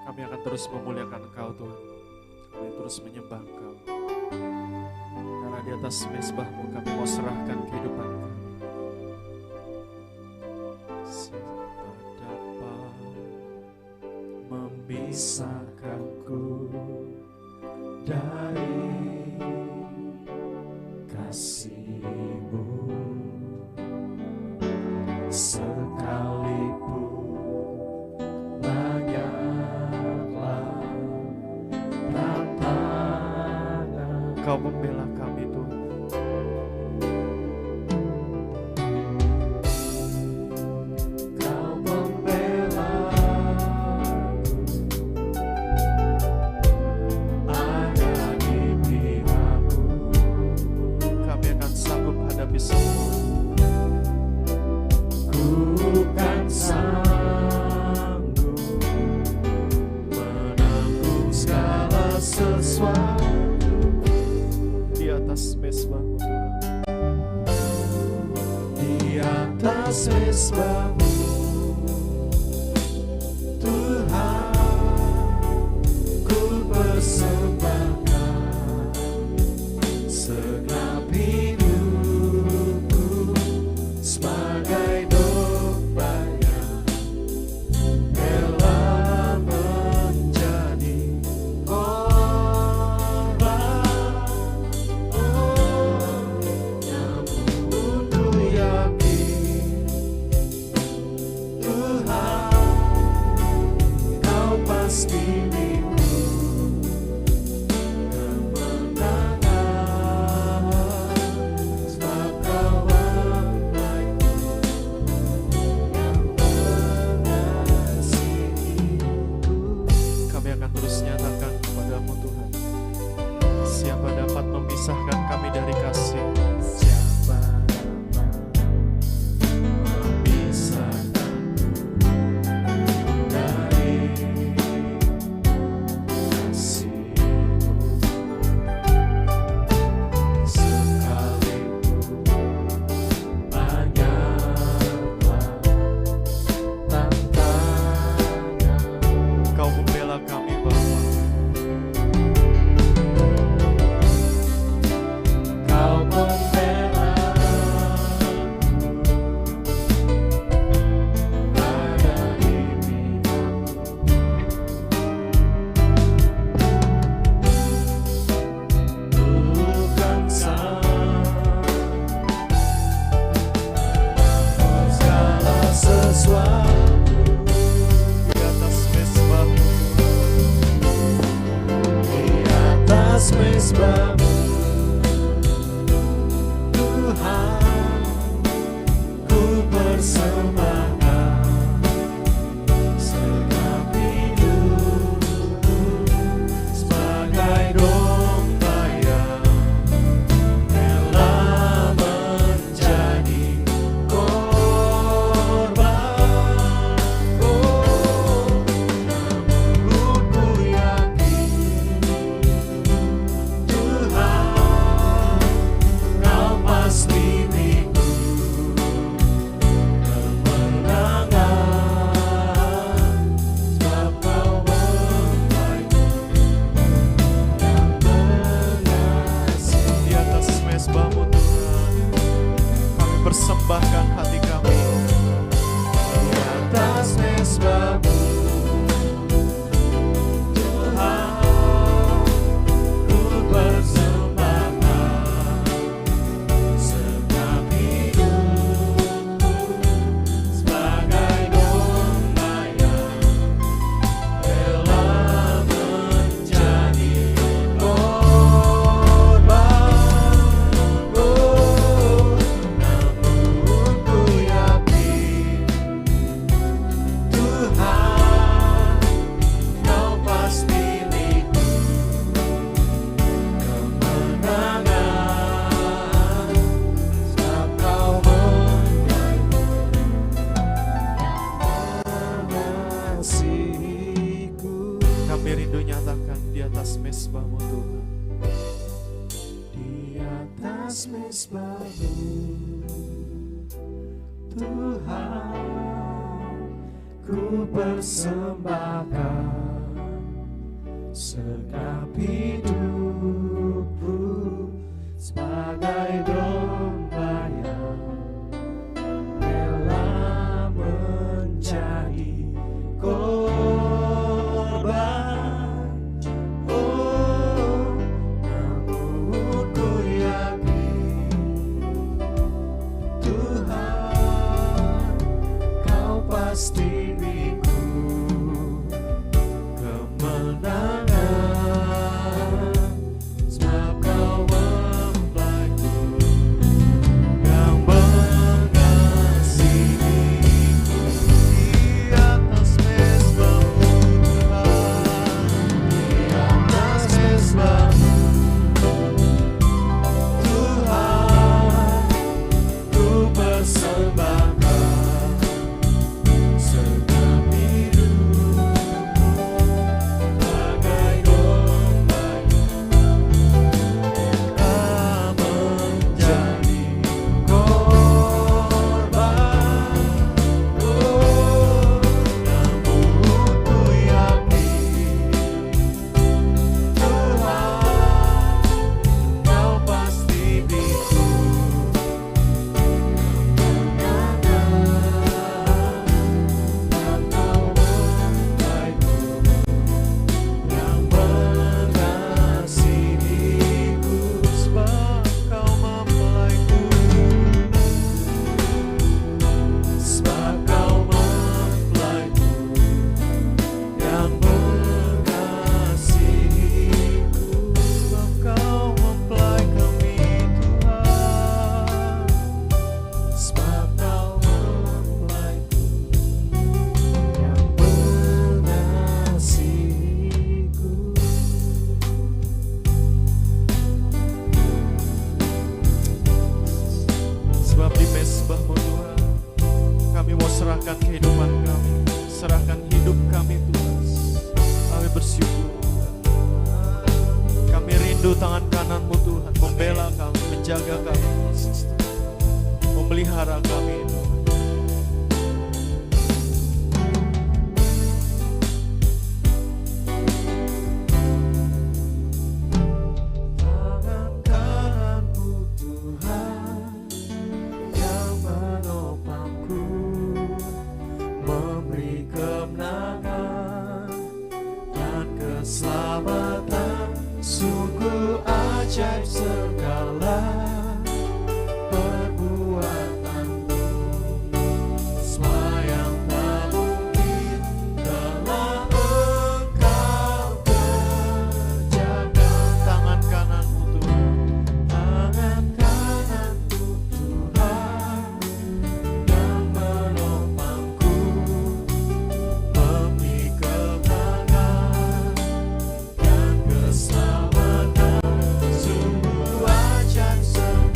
Kami akan terus memuliakan Engkau Tuhan. Kami terus menyembah Engkau. Karena di atas mezbah-Mu kami mau serahkan kehidupan kami. Siapa dapat memisahkanku dari kasih-Mu? Sekalipun banyaklah tantangan, Kau membela kami Tuhan. Kau membela ada di pihakku. Kami akan sanggup hadapi semua. Ku kan sanggup menanggung segala sesuatu di atas mezbah-Mu Tuhan. Di atas mezbah-Mu Tuhan, ku persembahkan segenap hidupku sebagai domba yang rela menjadi korban. Namun ku yakin Tuhan, Kau pasti milikku kemenangan, sebab Kau mengasihiku. Kami akan terus nyatakan kepada-Mu Tuhan. Siapa dapat memisahkan kami dari kasih? Siapa dapat memisahkan dari kasih-Mu? Sekalipun banyaklah tantangan, Kau membela kami Bapa. Kau membela ada di pihakku. Bukan segala sesuatu di atas mezbah-Mu. Di atas mezbah-Mu Tuhan, ku persembahkan segenap hidupku sebagai domba yang rela menjadi korban. Namun ku yakin Tuhan, Kau pasti milikku kemenangan, sebab Kau membaiku yang mengasihi. Di atas mezbah-Mu Tuhan, kami persembahkan hati kami. Di atas mezbah-Mu Tuhan, ku persembahkan segenap hidupku sebagai domba yang rela menjadi korban. Namun ku yakin Tuhan, Kau pasti milikku kemenangan, sebab Kau mengasihiku. Kami rindu nyatakan di atas mezbah-Mu Tuhan. Di atas mezbah-Mu Tuhan, ku persembahkan segenap hidupku sebagai domba yang rela menjadi korban. Oh, namun ku yakin Tuhan, Kau pasti beriku kemenangan, sebab Kau mempelaiku yang mengasihiku. Di atas mezbahmu Tuhan, di atas mezbahmu Tuhan, ku persembahkan segenap hidupku bagai domba yang menjadi korban. Oh, namun ku yakin Tuhan, Kau pasti beriku sebab di mezbah-Mu Tuhan, kami mau serahkan kehidupan kami, serahkan hidup kami Tuhan. Kami bersyukur Tuhan. Kami rindu tangan kanan-Mu Tuhan, membela kami, menjaga kami, memelihara kami Tuhan. Tangan kanan-Mu Tuhan yang menopangku, memberi kemenangan dan keselamatan. Sungguh ajaib segala perbuatanmu, semua yang tak mungkin telah Engkau kerjakan. Tangan kanan-Mu Tuhan, tangan kanan-Mu Tuhan yang menopangku, memberi kemenangan dan keselamatan. Sungguh ajaib segala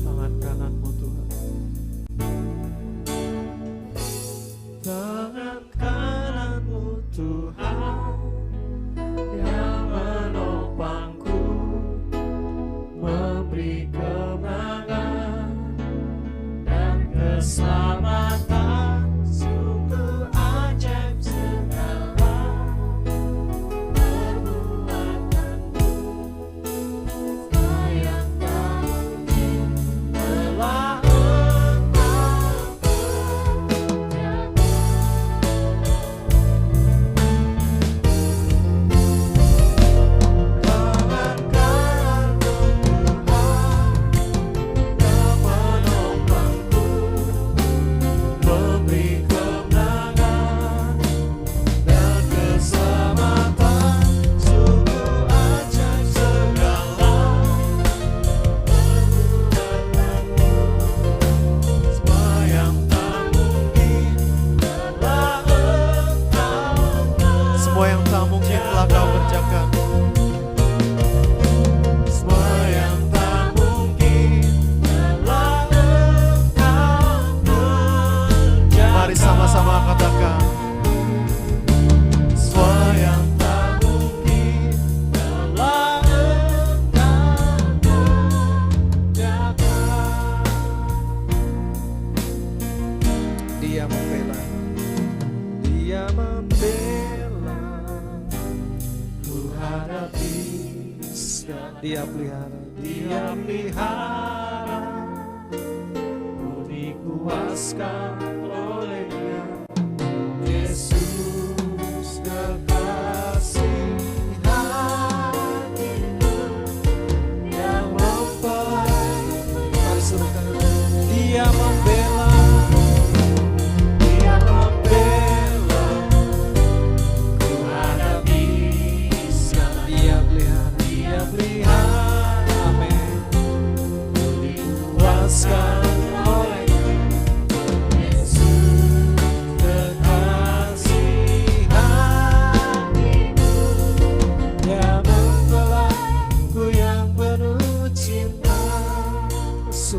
Tangan kananmu Tuhan, tangan kananmu Tuhan yang menopangku, memberi kemenangan dan keselamatan. Sungguh ajaib segala perbuatanmu, yang tak mungkin telah Dia pelihara, Dia pelihara, ku dikuaskan oleh-Nya. Yesus kekasih hatiku yang mempelai. Mari serukan, Dia membela, Dia membela, ku hadapi segala. Dia pelihara, Dia pelihara.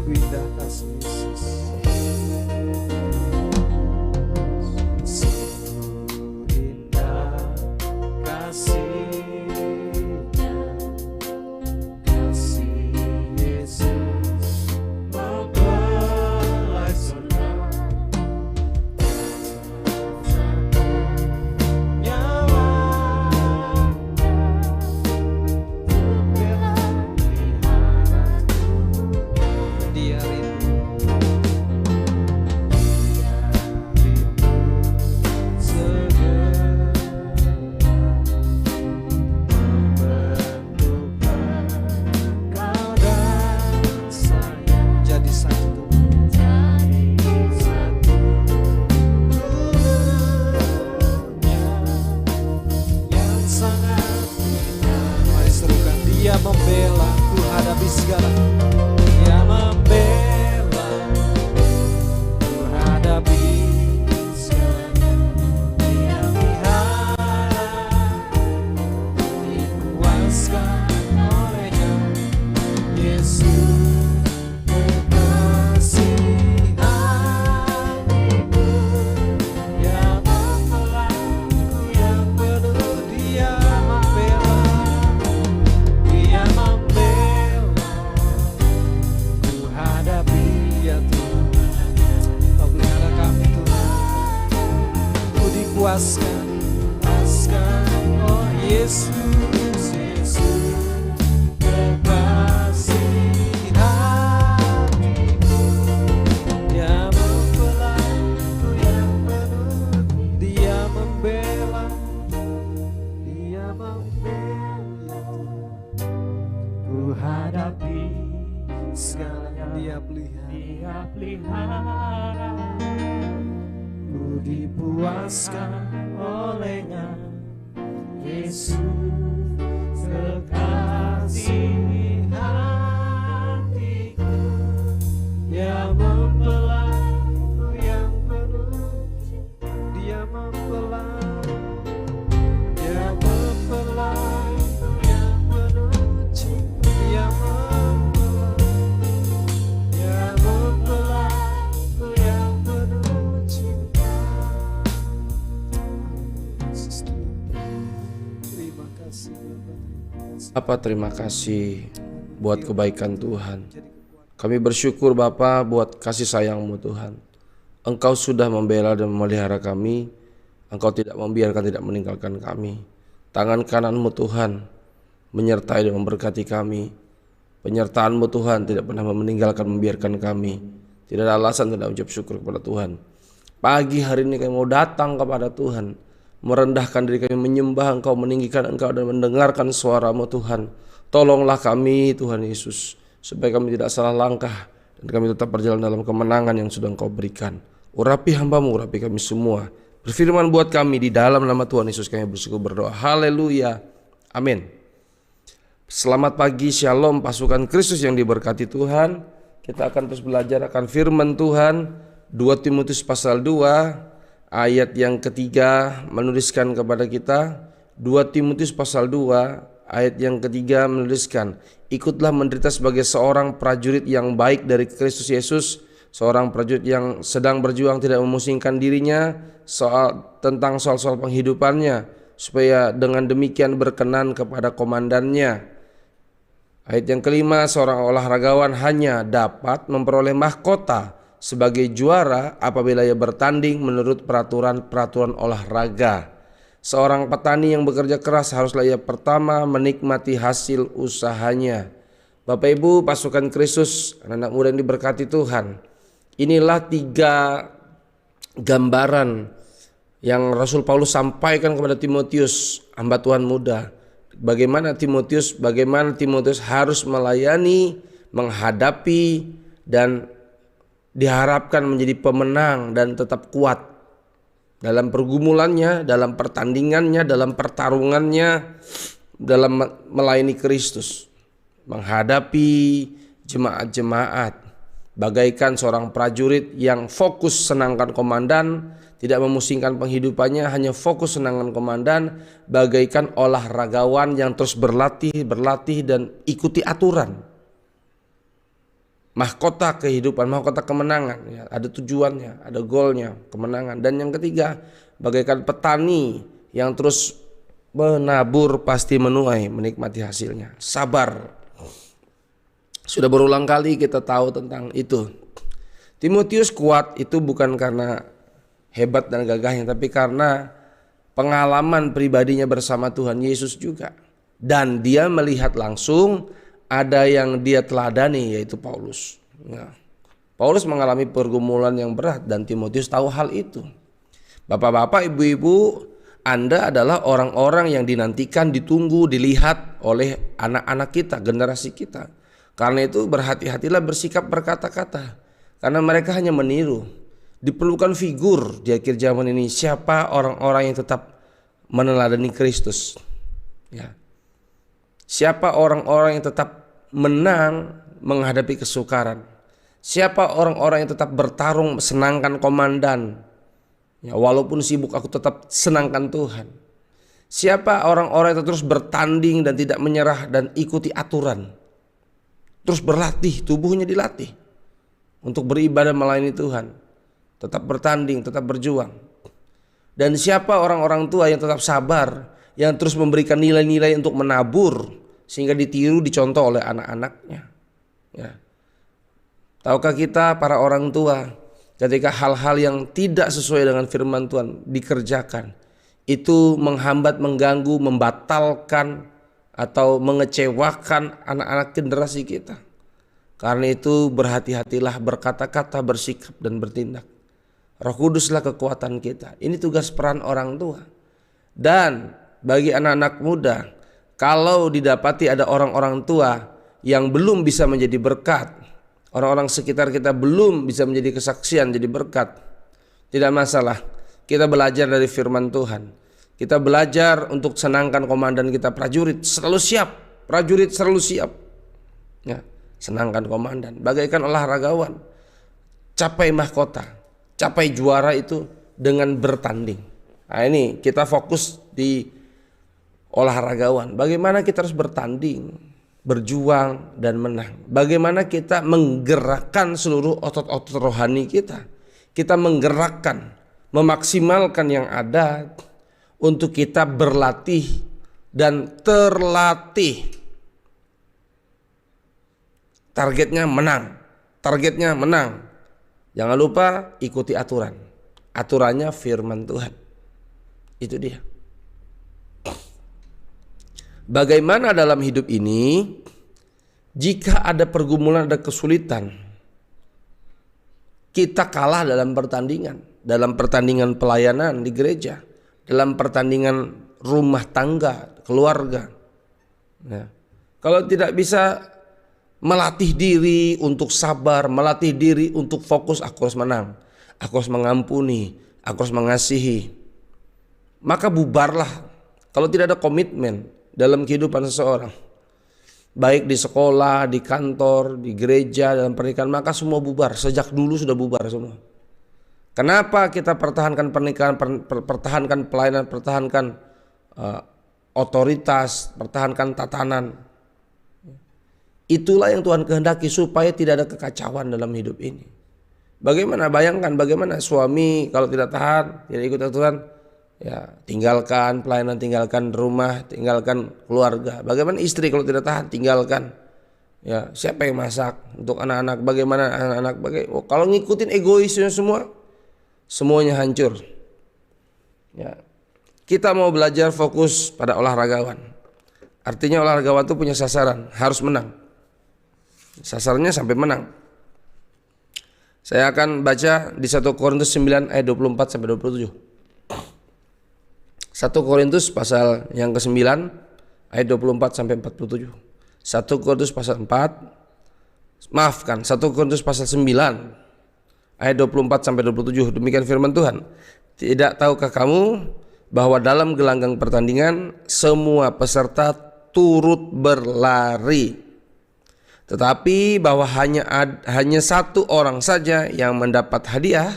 Indah kasih Yesus, sungguh indah kasih-Nya, kasih Yesus mempelai surga, membela, ku hadapi segala. Dia membela, ku hadapi segala. Dia pelihara, dikuaskan oleh-Nya. Yesus kekasih hatiku yang mempelaiku yang penuh. Dia membela, Dia membela, ku hadapi ya Tuhan. Kau pelihara kami Tuhan, ku dikuaskan, oh Yesus, Yesus kekasih hatiku yang mempelaiku yang penuh. Dia membela, Dia membela, ku hadapi segalanya. Dia pelihara, ku dipuaskan oleh-Nya. Yesus kekasih hatiku yang mempelaiku yang penuh. Dia mempelai, Bapa, terima kasih buat kebaikan Tuhan. Kami bersyukur Bapa buat kasih sayang-Mu Tuhan. Engkau sudah membela dan memelihara kami. Engkau tidak membiarkan, tidak meninggalkan kami. Tangan kanan-Mu Tuhan menyertai dan memberkati kami. Penyertaan-Mu Tuhan tidak pernah meninggalkan, membiarkan kami. Tidak ada alasan tidak ucap syukur kepada Tuhan. Pagi hari ini kami mau datang kepada Tuhan, merendahkan diri kami, menyembah Engkau, meninggikan Engkau dan mendengarkan suara-Mu Tuhan. Tolonglah kami Tuhan Yesus, supaya kami tidak salah langkah dan kami tetap berjalan dalam kemenangan yang sudah Engkau berikan. Urapi hamba-Mu, urapi kami semua. Berfirman buat kami di dalam nama Tuhan Yesus kami bersyukur berdoa. Haleluya. Amin. Selamat pagi, shalom pasukan Kristus yang diberkati Tuhan. Kita akan terus belajar akan firman Tuhan. 2 Timotius pasal 2 ayat yang ketiga menuliskan kepada kita. 2 Timotius pasal 2 ayat yang ketiga menuliskan, ikutlah menderita sebagai seorang prajurit yang baik dari Kristus Yesus, seorang prajurit yang sedang berjuang tidak memusingkan dirinya tentang soal-soal penghidupannya, supaya dengan demikian berkenan kepada komandannya. Ayat yang kelima, seorang olahragawan hanya dapat memperoleh mahkota sebagai juara apabila ia bertanding menurut peraturan olahraga. Seorang petani yang bekerja keras haruslah ia pertama menikmati hasil usahanya. Bapak Ibu pasukan Kristus, anak-anak muda yang diberkati Tuhan, inilah 3 gambaran yang Rasul Paulus sampaikan kepada Timotius, hamba Tuhan muda. Bagaimana Timotius harus melayani, menghadapi, dan diharapkan menjadi pemenang dan tetap kuat dalam pergumulannya, dalam pertandingannya, dalam pertarungannya, dalam melayani Kristus, menghadapi jemaat-jemaat, bagaikan seorang prajurit yang fokus senangkan komandan, tidak memusingkan penghidupannya, hanya fokus senangkan komandan, bagaikan olahragawan yang terus berlatih dan ikuti aturan. Mahkota kehidupan, mahkota kemenangan, ya, ada tujuannya, ada goalnya, kemenangan. Dan yang ketiga, bagaikan petani yang terus menabur pasti menuai, menikmati hasilnya. Sabar. Sudah berulang kali kita tahu tentang itu. Timotius kuat itu bukan karena hebat dan gagahnya, tapi karena pengalaman pribadinya bersama Tuhan Yesus juga. Dan dia melihat langsung ada yang dia teladani, yaitu Paulus. Ya. Paulus mengalami pergumulan yang berat dan Timotius tahu hal itu. Bapak-bapak, ibu-ibu, Anda adalah orang-orang yang dinantikan, ditunggu, dilihat oleh anak-anak kita, generasi kita. Karena itu berhati-hatilah bersikap berkata-kata, karena mereka hanya meniru. Diperlukan figur di akhir zaman ini, siapa orang-orang yang tetap meneladani Kristus. Ya. Siapa orang-orang yang tetap menang menghadapi kesukaran? Siapa orang-orang yang tetap bertarung senangkan komandan? Ya, walaupun sibuk aku tetap senangkan Tuhan. Siapa orang-orang yang terus bertanding dan tidak menyerah dan ikuti aturan? Terus berlatih, tubuhnya dilatih untuk beribadah melayani Tuhan. Tetap bertanding, tetap berjuang. Dan siapa orang-orang tua yang tetap sabar, yang terus memberikan nilai-nilai untuk menabur sehingga ditiru, dicontoh oleh anak-anaknya. Ya. Tahukah kita para orang tua, ketika hal-hal yang tidak sesuai dengan firman Tuhan dikerjakan, itu menghambat, mengganggu, membatalkan atau mengecewakan anak-anak generasi kita. Karena itu berhati-hatilah berkata-kata, bersikap dan bertindak. Roh Kuduslah kekuatan kita. Ini tugas peran orang tua. Dan bagi anak-anak muda, kalau didapati ada orang-orang tua yang belum bisa menjadi berkat, orang-orang sekitar kita belum bisa menjadi kesaksian, jadi berkat, tidak masalah. Kita belajar dari firman Tuhan. Kita belajar untuk senangkan komandan kita. Prajurit selalu siap. Prajurit selalu siap. Ya, senangkan komandan. Bagaikan olahragawan. Capai mahkota, capai juara itu dengan bertanding. Nah ini kita fokus di olahragawan. Bagaimana kita harus bertanding, berjuang dan menang. Bagaimana kita menggerakkan seluruh otot-otot rohani kita. Kita menggerakkan, memaksimalkan yang ada untuk kita berlatih dan terlatih. Targetnya menang. Targetnya menang. Jangan lupa ikuti aturan. Aturannya firman Tuhan. Itu dia. Bagaimana dalam hidup ini, jika ada pergumulan, ada kesulitan, kita kalah dalam pertandingan pelayanan di gereja, dalam pertandingan rumah tangga, keluarga. Nah, kalau tidak bisa melatih diri untuk sabar, melatih diri untuk fokus, aku harus menang, aku harus mengampuni, aku harus mengasihi, maka bubarlah. Kalau tidak ada komitmen dalam kehidupan seseorang, baik di sekolah, di kantor, di gereja, dalam pernikahan, maka semua bubar. Sejak dulu sudah bubar semua. Kenapa kita pertahankan pernikahan, pertahankan pelayanan, pertahankan otoritas, pertahankan tatanan? Itulah yang Tuhan kehendaki, supaya tidak ada kekacauan dalam hidup ini. Bagaimana, bayangkan bagaimana suami kalau tidak tahan, tidak ikut aturan, ya tinggalkan pelayanan, tinggalkan rumah, tinggalkan keluarga. Bagaimana istri kalau tidak tahan, tinggalkan. Ya, siapa yang masak untuk anak-anak? Bagaimana anak-anak? Kalau ngikutin egoisnya semua, semuanya hancur. Ya, kita mau belajar fokus pada olahragawan. Artinya olahragawan itu punya sasaran, harus menang. Sasarannya sampai menang. Saya akan baca di 1 Korintus 9 ayat 24 sampai 27. 1 Korintus pasal yang ke-9 ayat 24 sampai 47. 1 Korintus pasal 4, maafkan, 1 Korintus pasal 9 ayat 24 sampai 27. Demikian firman Tuhan. Tidak tahukah kamu bahwa dalam gelanggang pertandingan semua peserta turut berlari, tetapi bahwa hanya satu orang saja yang mendapat hadiah?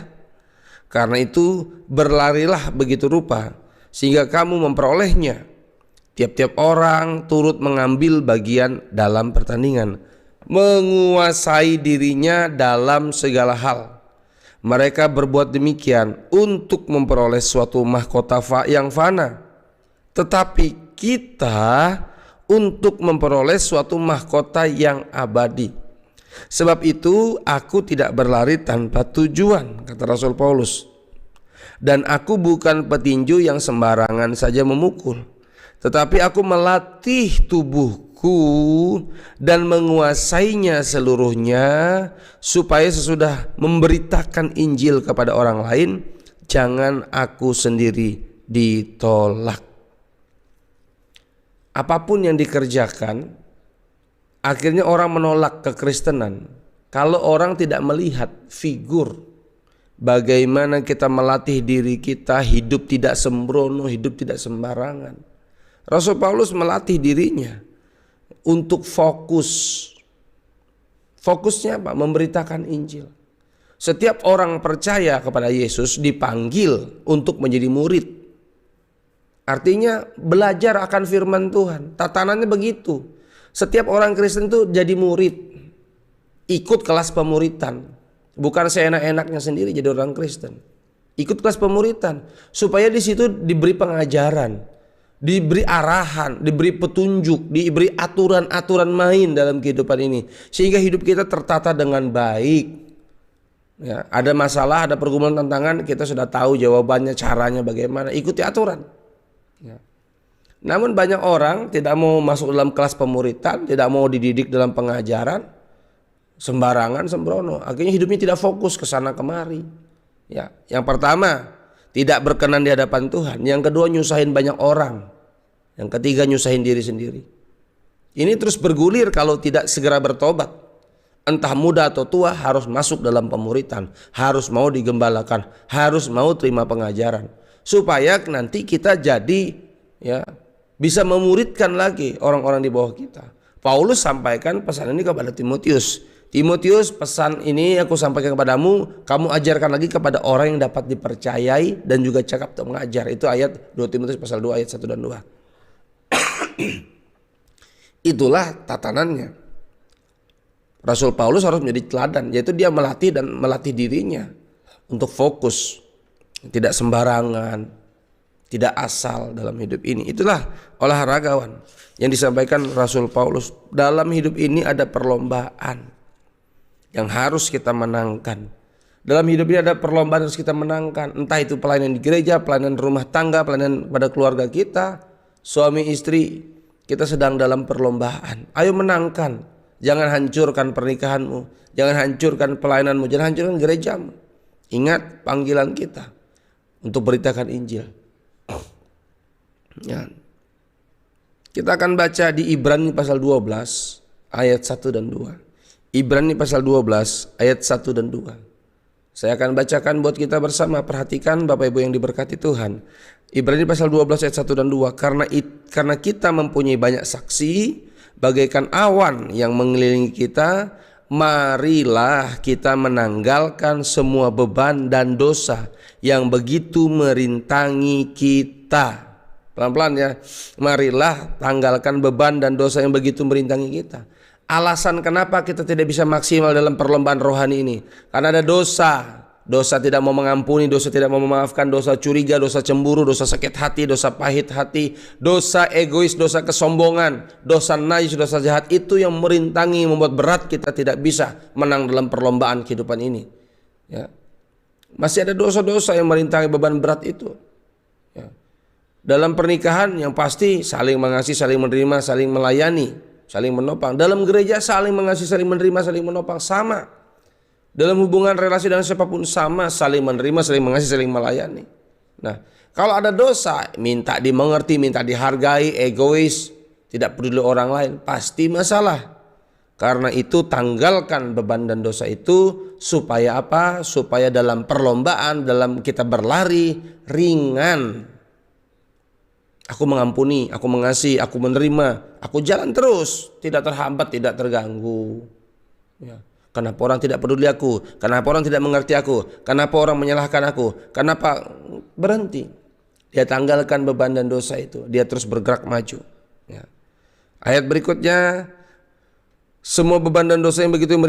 Karena itu berlarilah begitu rupa sehingga kamu memperolehnya. Tiap-tiap orang turut mengambil bagian dalam pertandingan, menguasai dirinya dalam segala hal. Mereka berbuat demikian untuk memperoleh suatu mahkota yang fana, tetapi kita untuk memperoleh suatu mahkota yang abadi. Sebab itu aku tidak berlari tanpa tujuan, kata Rasul Paulus. Dan aku bukan petinju yang sembarangan saja memukul, tetapi aku melatih tubuhku dan menguasainya seluruhnya, supaya sesudah memberitakan Injil kepada orang lain, jangan aku sendiri ditolak. Apapun yang dikerjakan, akhirnya orang menolak kekristenan kalau orang tidak melihat figur bagaimana kita melatih diri kita hidup tidak sembrono, hidup tidak sembarangan. Rasul Paulus melatih dirinya untuk fokus. Fokusnya apa? Memberitakan Injil. Setiap orang percaya kepada Yesus dipanggil untuk menjadi murid. Artinya belajar akan firman Tuhan. Tatanannya begitu. Setiap orang Kristen itu jadi murid, ikut kelas pemuritan. Bukan seenak-enaknya sendiri jadi orang Kristen. Ikut kelas pemuritan supaya di situ diberi pengajaran, diberi arahan, diberi petunjuk, diberi aturan-aturan main dalam kehidupan ini, sehingga hidup kita tertata dengan baik. Ya, ada masalah, ada pergumulan, tantangan, kita sudah tahu jawabannya, caranya bagaimana, ikuti aturan. Ya. Namun banyak orang tidak mau masuk dalam kelas pemuritan, tidak mau dididik dalam pengajaran, sembarangan, sembrono. Akhirnya hidupnya tidak fokus ke sana kemari. Ya, yang pertama, tidak berkenan di hadapan Tuhan. Yang kedua, nyusahin banyak orang. Yang ketiga, nyusahin diri sendiri. Ini terus bergulir kalau tidak segera bertobat. Entah muda atau tua harus masuk dalam pemuritan, harus mau digembalakan, harus mau terima pengajaran, supaya nanti kita jadi bisa memuridkan lagi orang-orang di bawah kita. Paulus sampaikan pesan ini kepada Timotius. Timotius, pesan ini aku sampaikan kepadamu, kamu ajarkan lagi kepada orang yang dapat dipercayai dan juga cakap untuk mengajar. Itu ayat 2 Timotius pasal 2 ayat 1 dan 2. Itulah tatanannya. Rasul Paulus harus menjadi teladan, yaitu dia melatih dirinya untuk fokus, tidak sembarangan, tidak asal dalam hidup ini. Itulah olahragawan yang disampaikan Rasul Paulus. Dalam hidup ini ada perlombaan yang harus kita menangkan. Dalam hidup ini ada perlombaan yang harus kita menangkan. Entah itu pelayanan di gereja, pelayanan rumah tangga, pelayanan pada keluarga kita, suami istri. Kita sedang dalam perlombaan. Ayo menangkan. Jangan hancurkan pernikahanmu. Jangan hancurkan pelayananmu. Jangan hancurkan gerejamu. Ingat panggilan kita untuk beritakan Injil. Ya. Kita akan baca di Ibrani pasal 12 ayat 1 dan 2. Ibrani pasal 12 ayat 1 dan 2. Saya akan bacakan buat kita bersama. Perhatikan Bapak Ibu yang diberkati Tuhan. Ibrani pasal 12 ayat 1 dan 2. Karena kita mempunyai banyak saksi bagaikan awan yang mengelilingi kita, marilah kita menanggalkan semua beban dan dosa yang begitu merintangi kita. Pelan-pelan ya. Marilah tanggalkan beban dan dosa yang begitu merintangi kita. Alasan kenapa kita tidak bisa maksimal dalam perlombaan rohani ini, karena ada dosa. Dosa tidak mau mengampuni, dosa tidak mau memaafkan, dosa curiga, dosa cemburu, dosa sakit hati, dosa pahit hati, dosa egois, dosa kesombongan, dosa najis, dosa jahat. Itu yang merintangi, membuat berat kita tidak bisa menang dalam perlombaan kehidupan ini. Ya. Masih ada dosa-dosa yang merintangi beban berat itu. Ya. Dalam pernikahan yang pasti saling mengasihi, saling menerima, saling melayani, saling menopang. Dalam gereja saling mengasihi, saling menerima, saling menopang, sama. Dalam hubungan relasi dengan siapapun sama, saling menerima, saling mengasihi, saling melayani. Nah, kalau ada dosa, minta dimengerti, minta dihargai, egois, tidak peduli orang lain, pasti masalah. Karena itu tanggalkan beban dan dosa itu supaya apa? Supaya dalam perlombaan, dalam kita berlari ringan. Aku mengampuni, aku mengasihi, aku menerima, aku jalan terus, tidak terhambat, tidak terganggu. Ya. Kenapa orang tidak peduli aku? Kenapa orang tidak mengerti aku? Kenapa orang menyalahkan aku? Kenapa? Berhenti. Dia tanggalkan beban dan dosa itu. Dia terus bergerak maju. Ya. Ayat berikutnya, semua beban dan dosa yang begitu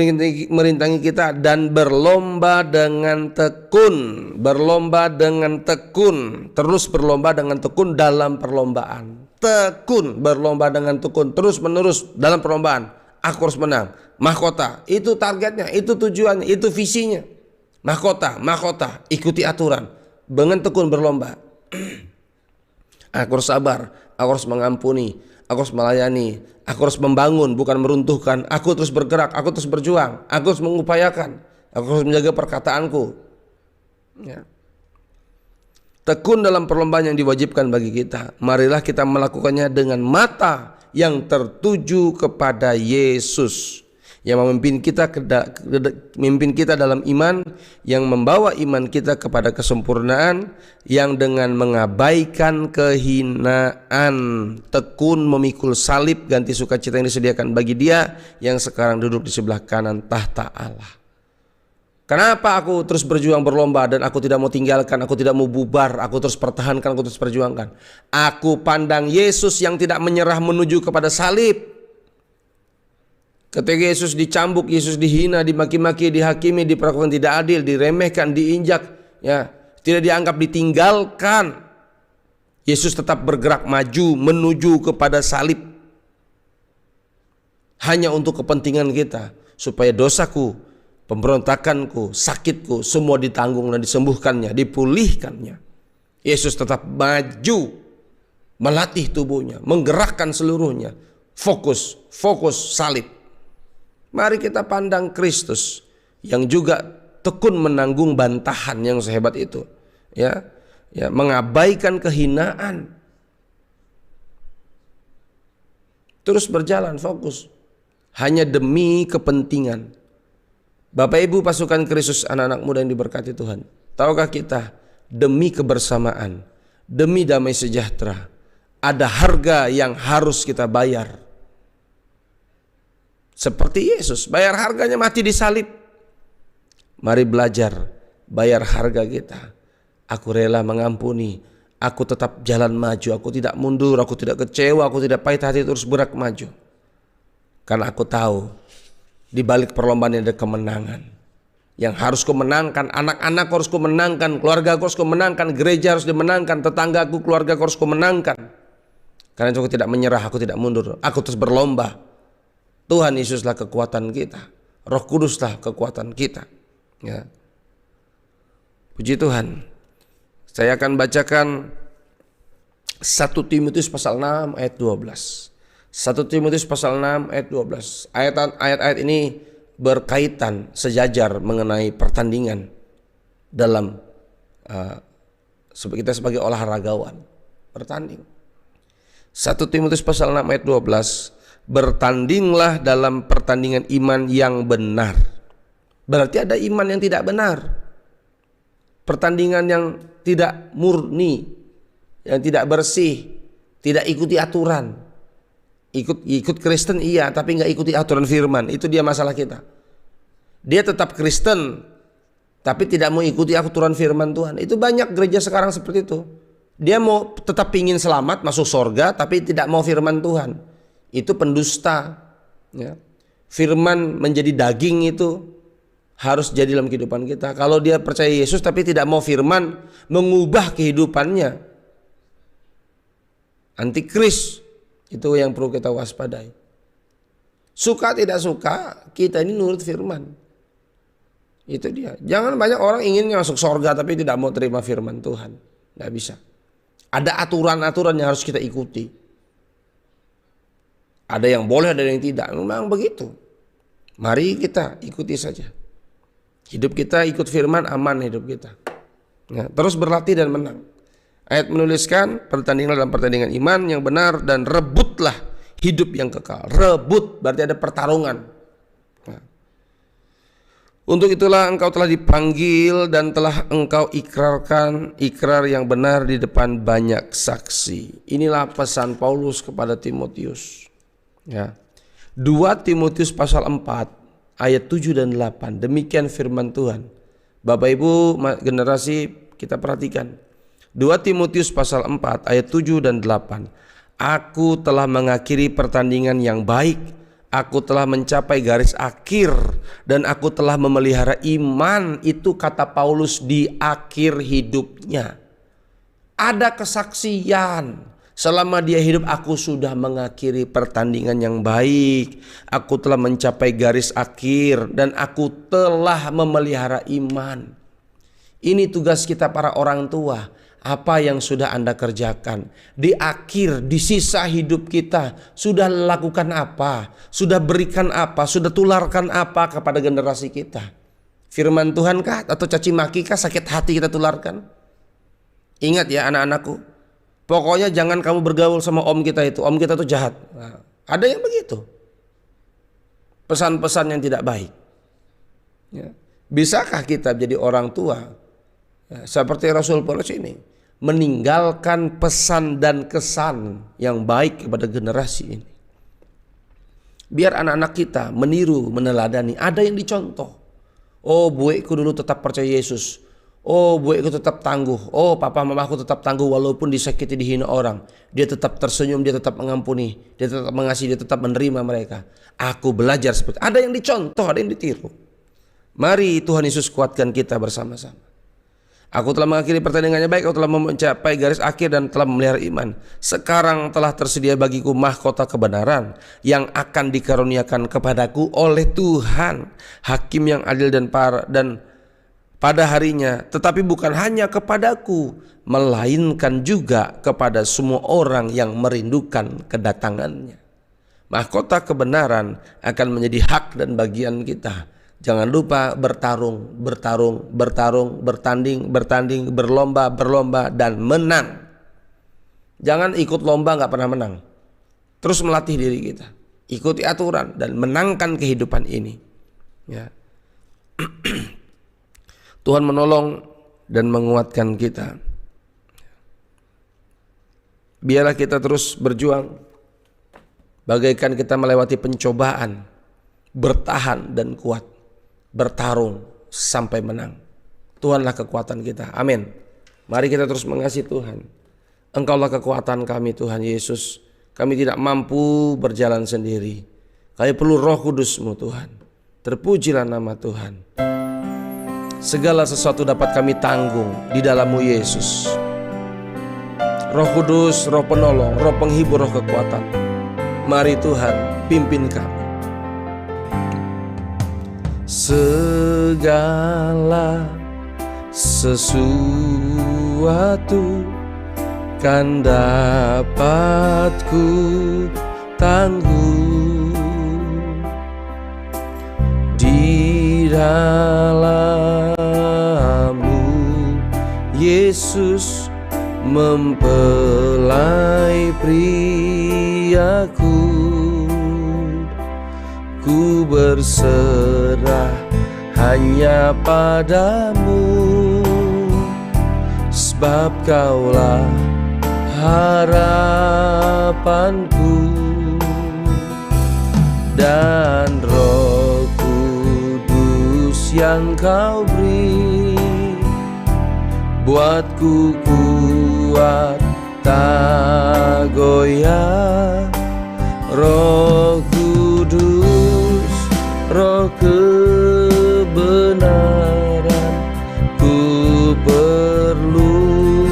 merintangi kita dan berlomba dengan tekun. Berlomba dengan tekun. Terus berlomba dengan tekun dalam perlombaan. Tekun, berlomba dengan tekun. Terus menerus dalam perlombaan. Aku harus menang. Mahkota, itu targetnya, itu tujuannya, itu visinya. Mahkota, mahkota, ikuti aturan. Dengan tekun berlomba. Aku harus sabar, aku harus mengampuni, aku harus melayani, aku harus membangun, bukan meruntuhkan. Aku terus bergerak, aku terus berjuang, aku harus mengupayakan, aku harus menjaga perkataanku. Ya. Tekun dalam perlombaan yang diwajibkan bagi kita. Marilah kita melakukannya dengan mata yang tertuju kepada Yesus, yang memimpin kita dalam iman, yang membawa iman kita kepada kesempurnaan, yang dengan mengabaikan kehinaan tekun memikul salib, ganti sukacita yang disediakan bagi Dia yang sekarang duduk di sebelah kanan tahta Allah. Kenapa aku terus berjuang berlomba dan aku tidak mau tinggalkan, aku tidak mau bubar, aku terus pertahankan, aku terus perjuangkan. Aku pandang Yesus yang tidak menyerah menuju kepada salib. Ketika Yesus dicambuk, Yesus dihina, dimaki-maki, dihakimi, diperlakukan tidak adil, diremehkan, diinjak, ya, tidak dianggap, ditinggalkan. Yesus tetap bergerak maju menuju kepada salib. Hanya untuk kepentingan kita, supaya dosaku, pemberontakanku, sakitku, semua ditanggung dan disembuhkannya, dipulihkannya. Yesus tetap maju, melatih tubuhnya, menggerakkan seluruhnya. Fokus salib. Mari kita pandang Kristus yang juga tekun menanggung bantahan yang sehebat itu. Ya, mengabaikan kehinaan. Terus berjalan fokus. Hanya demi kepentingan. Bapak Ibu pasukan Kristus, anak-anak muda yang diberkati Tuhan, tahukah kita demi kebersamaan, demi damai sejahtera, ada harga yang harus kita bayar. Seperti Yesus, bayar harganya mati di salib. Mari belajar bayar harga kita. Aku rela mengampuni, aku tetap jalan maju, aku tidak mundur, aku tidak kecewa, aku tidak pahit hati, terus bergerak maju. Karena aku tahu di balik perlombaan ada kemenangan. yang harus kau menangkan, anak-anak harus kau menangkan, keluarga harus kau menangkan, gereja harus dimenangkan, tetanggaku, keluarga harus kau menangkan. Karena itu aku tidak menyerah, aku tidak mundur, aku terus berlomba. Tuhan Yesuslah kekuatan kita, Roh Kuduslah kekuatan kita. Ya. Puji Tuhan. Saya akan bacakan 1 Timotius pasal 6 ayat 12. 1 Timotius pasal 6 ayat 12. Ayat-ayat ini berkaitan sejajar mengenai pertandingan dalam kita sebagai olahragawan bertanding. 1 Timotius pasal 6 ayat 12, bertandinglah dalam pertandingan iman yang benar. Berarti ada iman yang tidak benar, pertandingan yang tidak murni, yang tidak bersih, tidak ikuti aturan. Ikut Kristen iya, tapi nggak ikuti aturan firman. Itu dia masalah kita. Dia tetap Kristen, tapi tidak mau ikuti aturan firman Tuhan. Itu banyak gereja sekarang seperti itu. Dia mau tetap pingin selamat masuk surga, tapi tidak mau firman Tuhan. Itu pendusta. Ya. Firman menjadi daging itu harus jadi dalam kehidupan kita. Kalau dia percaya Yesus tapi tidak mau firman mengubah kehidupannya, antikris. Itu yang perlu kita waspadai. Suka tidak suka, kita ini nurut firman. Itu dia. Jangan banyak orang ingin masuk surga tapi tidak mau terima firman Tuhan. Tidak bisa. Ada aturan-aturan yang harus kita ikuti. Ada yang boleh, ada yang tidak. Memang begitu. Mari kita ikuti saja. Hidup kita ikut firman, aman hidup kita. Ya, terus berlatih dan menang. Ayat menuliskan, bertandinglah dalam pertandingan iman yang benar dan rebutlah hidup yang kekal. Rebut berarti ada pertarungan. Nah. Untuk itulah engkau telah dipanggil dan telah engkau ikrarkan ikrar yang benar di depan banyak saksi. Inilah pesan Paulus kepada Timotius. Ya. 2 Timotius pasal 4 ayat 7 dan 8. Demikian firman Tuhan. Bapak Ibu generasi, kita perhatikan. 2 Timotius pasal 4 ayat 7 dan 8. Aku telah mengakhiri pertandingan yang baik, aku telah mencapai garis akhir, dan aku telah memelihara iman. Itu kata Paulus di akhir hidupnya. Ada kesaksian. Selama dia hidup, aku sudah mengakhiri pertandingan yang baik, aku telah mencapai garis akhir, dan aku telah memelihara iman. Ini tugas kita para orang tua. Apa yang sudah Anda kerjakan di akhir, di sisa hidup kita? Sudah lakukan apa? Sudah berikan apa? Sudah tularkan apa kepada generasi kita? Firman Tuhan kah? Atau caci maki kah? Sakit hati kita tularkan? Ingat ya anak-anakku, pokoknya jangan kamu bergaul sama om kita itu. Om kita itu jahat. Nah, ada yang begitu. Pesan-pesan yang tidak baik. Ya. Bisakah kita jadi orang tua ya, seperti Rasul Paulus ini, meninggalkan pesan dan kesan yang baik kepada generasi ini? Biar anak-anak kita meniru, meneladani. Ada yang dicontoh. Oh, buekku dulu tetap percaya Yesus. Oh, buekku tetap tangguh. Oh, papa mamaku tetap tangguh walaupun disakiti, dihina orang. Dia tetap tersenyum, dia tetap mengampuni, dia tetap mengasihi, dia tetap menerima mereka. Aku belajar seperti. Ada yang dicontoh, ada yang ditiru. Mari Tuhan Yesus kuatkan kita bersama-sama. Aku telah mengakhiri pertandingannya baik, aku telah mencapai garis akhir dan telah memelihara iman. Sekarang telah tersedia bagiku mahkota kebenaran yang akan dikaruniakan kepadaku oleh Tuhan, Hakim yang adil dan pada harinya. Tetapi bukan hanya kepadaku, melainkan juga kepada semua orang yang merindukan kedatangannya. Mahkota kebenaran akan menjadi hak dan bagian kita. Jangan lupa bertanding, berlomba dan menang. Jangan ikut lomba gak pernah menang. Terus melatih diri kita, ikuti aturan dan menangkan kehidupan ini. Ya. Tuhan menolong dan menguatkan kita. Biarlah kita terus berjuang, bagaikan kita melewati pencobaan, bertahan dan kuat. Bertarung sampai menang. Tuhanlah kekuatan kita. Amin. Mari kita terus mengasihi Tuhan. Engkaulah kekuatan kami Tuhan Yesus. Kami tidak mampu berjalan sendiri. Kami perlu Roh Kudus-Mu Tuhan. Terpujilah nama Tuhan. Segala sesuatu dapat kami tanggung di dalam-Mu Yesus. Roh Kudus, Roh Penolong, Roh Penghibur, Roh Kekuatan, mari Tuhan pimpin kami. Segala sesuatu kan dapat ku tanggung di dalam-Mu Yesus, mempelai priaku. Ku berserah hanya padamu, sebab Kaulah harapanku. Dan Roh Kudus yang Kau beri, buatku kuat tak goyah. Roh Kudus, Roh kebenaran, ku perlu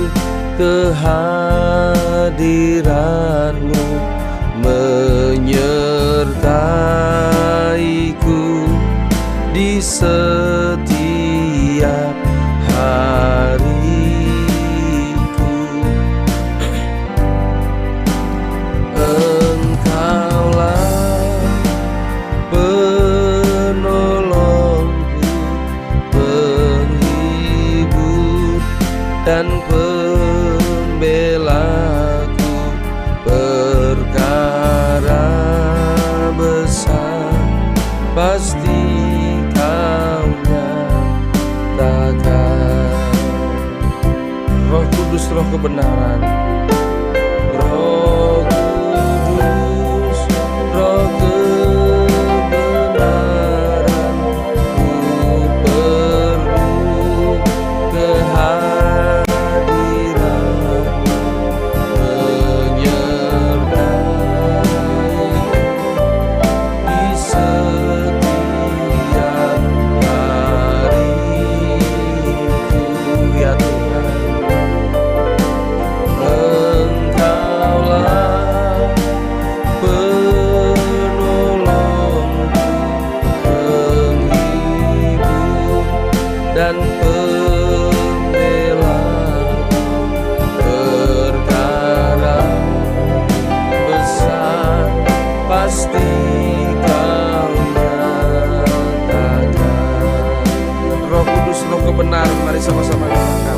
kehadiran-Mu menyertaiku di setiap hariku. Engkaulah penolongku, penghibur dan pembelaku. Perkara besar pasti Kau nyatakan. Roh Kudus, Roh kebenaran, Roh Kudus, Roh kebenaran, ku perlu kehadiran-Mu menyertai di setiap hariku. Ya Tuhan, Engkaulah penolongku, penghibur dan pembelaku. Perkara besar pasti Kau nyatakan. Roh Kudus, Roh kebenaran, mari sama-sama katakan.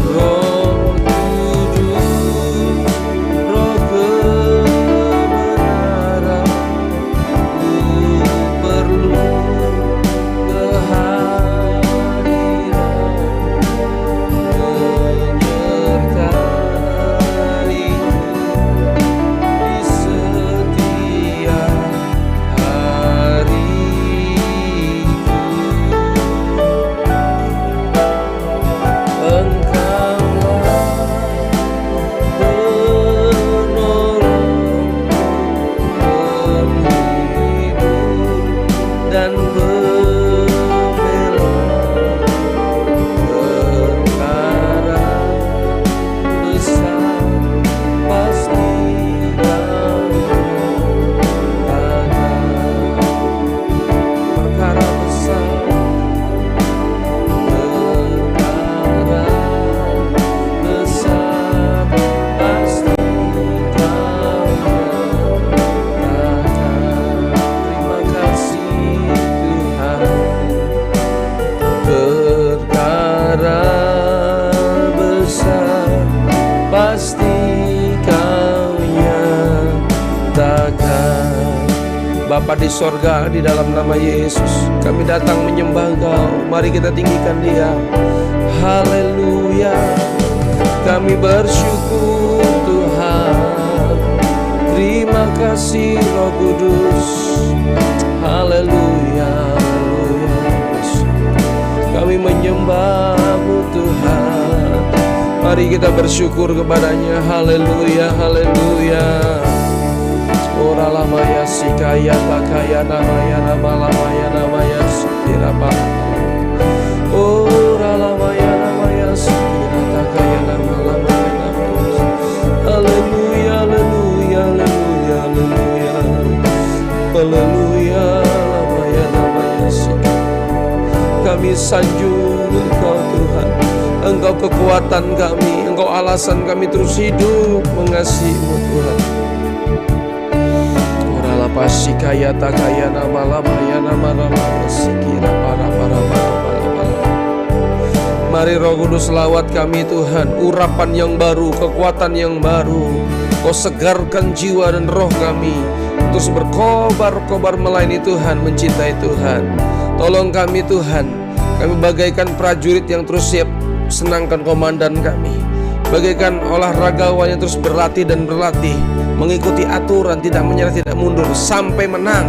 Roh Kudus, Roh kebenaran, ku perlu kehadiran-Mu menyertaiku di setiap hariku. Engkaulah penolong, penghibur dan pembela. Perkara besar pasti Kau nyatakan. Perkara besar, perkara besar pasti Kau nyatakan. Terima kasih Tuhan. Perkara besar pasti Kau nyatakan. Bapa di sorga, di dalam nama Yesus, kami datang menyembah Engkau. Mari kita tinggikan Dia. Haleluya. Kami bersyukur Tuhan. Terima kasih Roh Kudus. Haleluya, haleluya. Kami menyembah-Mu Tuhan. Mari kita bersyukur kepadanya. Haleluya, haleluya. Ora lamaya sikaya takaya namaya nama lamaya namaya sikirapa. Haleluya. Kami sanjung Engkau Tuhan. Engkau kekuatan kami, Engkau alasan kami terus hidup mengasihi-Mu Tuhan. Orala pasikaya takaya nama lamaya nama sikira para. Mari Roh Kudus lawat kami Tuhan, urapan yang baru, kekuatan yang baru. Kau segarkan jiwa dan roh kami terus berkobar-kobar melayani Tuhan, mencintai Tuhan. Tolong kami Tuhan, kami bagaikan prajurit yang terus siap senangkan komandan kami, bagaikan olahragawan yang terus berlatih dan berlatih, mengikuti aturan, tidak menyerah, tidak mundur sampai menang.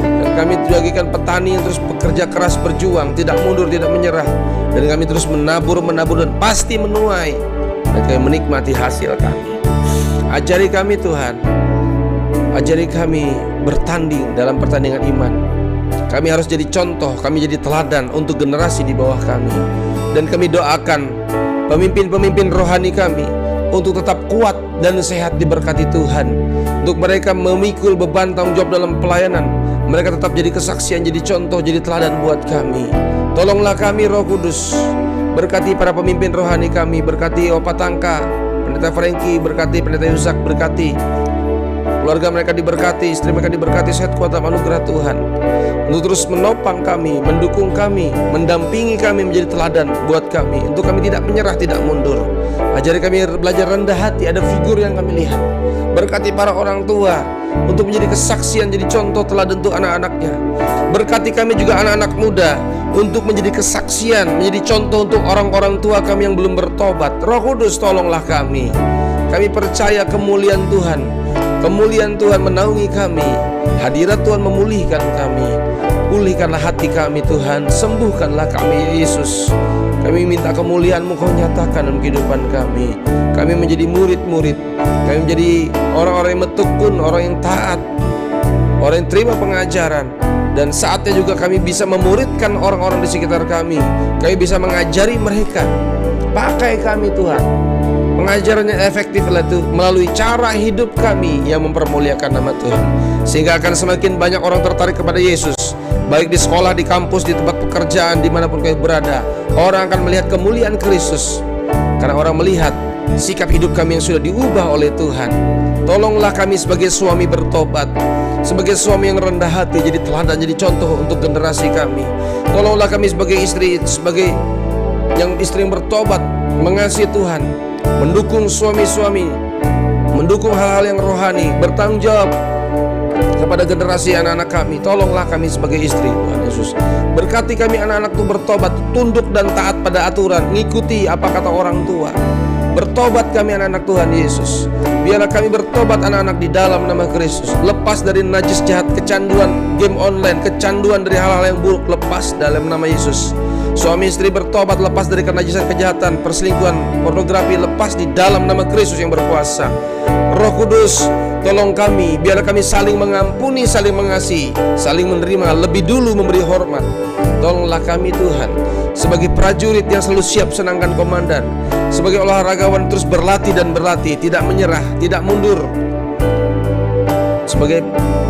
Dan kami bagaikan petani yang terus bekerja keras, berjuang, tidak mundur, tidak menyerah. Dan kami terus menabur dan pasti menuai, dan kami menikmati hasil kami. Ajari kami Tuhan, ajari kami bertanding dalam pertandingan iman. Kami harus jadi contoh, kami jadi teladan untuk generasi di bawah kami. Dan kami doakan pemimpin-pemimpin rohani kami untuk tetap kuat dan sehat diberkati Tuhan. Untuk mereka memikul beban tanggung jawab dalam pelayanan, mereka tetap jadi kesaksian, jadi contoh, jadi teladan buat kami. Tolonglah kami Roh Kudus, berkati para pemimpin rohani kami, berkati Opa Tangka, Pendeta Franky, berkati Pendeta Yusak, berkati keluarga mereka, diberkati istri mereka, diberkati sehat kuat dalam anugerah Tuhan, untuk terus menopang kami, mendukung kami, mendampingi kami, menjadi teladan buat kami, untuk kami tidak menyerah, tidak mundur. Ajari kami belajar rendah hati, ada figur yang kami lihat. Berkati para orang tua untuk menjadi kesaksian, jadi contoh teladan untuk anak-anaknya. Berkati kami juga anak-anak muda untuk menjadi kesaksian, menjadi contoh untuk orang-orang tua kami yang belum bertobat. Roh Kudus tolonglah kami. Kami percaya kemuliaan Tuhan, kemuliaan Tuhan menaungi kami. Hadirat Tuhan memulihkan kami. Pulihkanlah hati kami Tuhan, sembuhkanlah kami Yesus. Kami minta kemuliaan-Mu Kau nyatakan dalam kehidupan kami. Kami menjadi murid-murid, kami menjadi orang-orang yang tekun, orang yang taat, orang yang terima pengajaran. Dan saatnya juga kami bisa memuridkan orang-orang di sekitar kami. Kami bisa mengajari mereka. Pakai kami Tuhan. Pengajarannya efektif melalui cara hidup kami yang mempermuliakan nama Tuhan, sehingga akan semakin banyak orang tertarik kepada Yesus. Baik di sekolah, di kampus, di tempat pekerjaan, dimanapun kami berada, orang akan melihat kemuliaan Kristus. Karena orang melihat sikap hidup kami yang sudah diubah oleh Tuhan. Tolonglah kami sebagai suami bertobat, sebagai suami yang rendah hati, jadi teladan, jadi contoh untuk generasi kami. Tolonglah kami sebagai istri, sebagai istri yang bertobat, mengasihi Tuhan, mendukung suami-suami, mendukung hal-hal yang rohani, bertanggung jawab kepada generasi anak-anak kami. Tolonglah kami sebagai istri Tuhan Yesus. Berkati kami anak-anak itu bertobat, tunduk dan taat pada aturan, ngikuti apa kata orang tua. Bertobat kami anak-anak Tuhan Yesus. Biarlah kami bertobat anak-anak di dalam nama Kristus. Lepas dari najis jahat, kecanduan game online, kecanduan dari hal-hal yang buruk, lepas dalam nama Yesus. Suami istri bertobat, lepas dari kenajisan, kejahatan, perselingkuhan, pornografi, lepas di dalam nama Kristus yang berkuasa. Roh Kudus, tolong kami, biarlah kami saling mengampuni, saling mengasihi, saling menerima, lebih dulu memberi hormat. Tolonglah kami Tuhan, sebagai prajurit yang selalu siap senangkan komandan, sebagai olahragawan terus berlatih dan berlatih, tidak menyerah, tidak mundur. Sebagai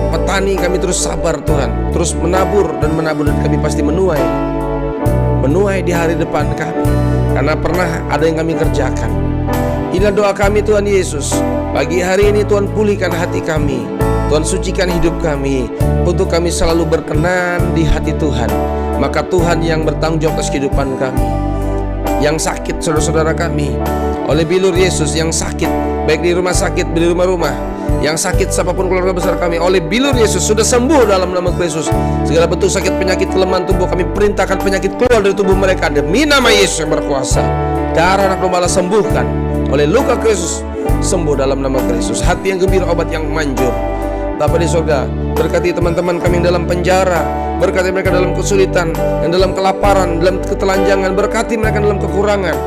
petani kami terus sabar Tuhan, terus menabur dan kami pasti menuai di hari depan kami, karena pernah ada yang kami kerjakan. Inilah doa kami Tuhan Yesus. Pagi hari ini Tuhan pulihkan hati kami, Tuhan sucikan hidup kami, untuk kami selalu berkenan di hati Tuhan. Maka Tuhan yang bertanggung jawab atas kehidupan kami. Yang sakit saudara-saudara kami, oleh bilur Yesus, yang sakit baik di rumah sakit, di rumah-rumah, yang sakit siapapun keluarga besar kami, oleh bilur Yesus sudah sembuh dalam nama Kristus. Segala bentuk sakit, penyakit, kelemahan tubuh, kami perintahkan penyakit keluar dari tubuh mereka demi nama Yesus yang berkuasa. Darah anak domba sembuhkan, oleh luka Kristus sembuh dalam nama Kristus. Hati yang gembira, obat yang manjur. Bapa di surga, berkati teman-teman kami yang dalam penjara, berkati mereka dalam kesulitan, yang dalam kelaparan, dalam ketelanjangan, berkati mereka dalam kekurangan.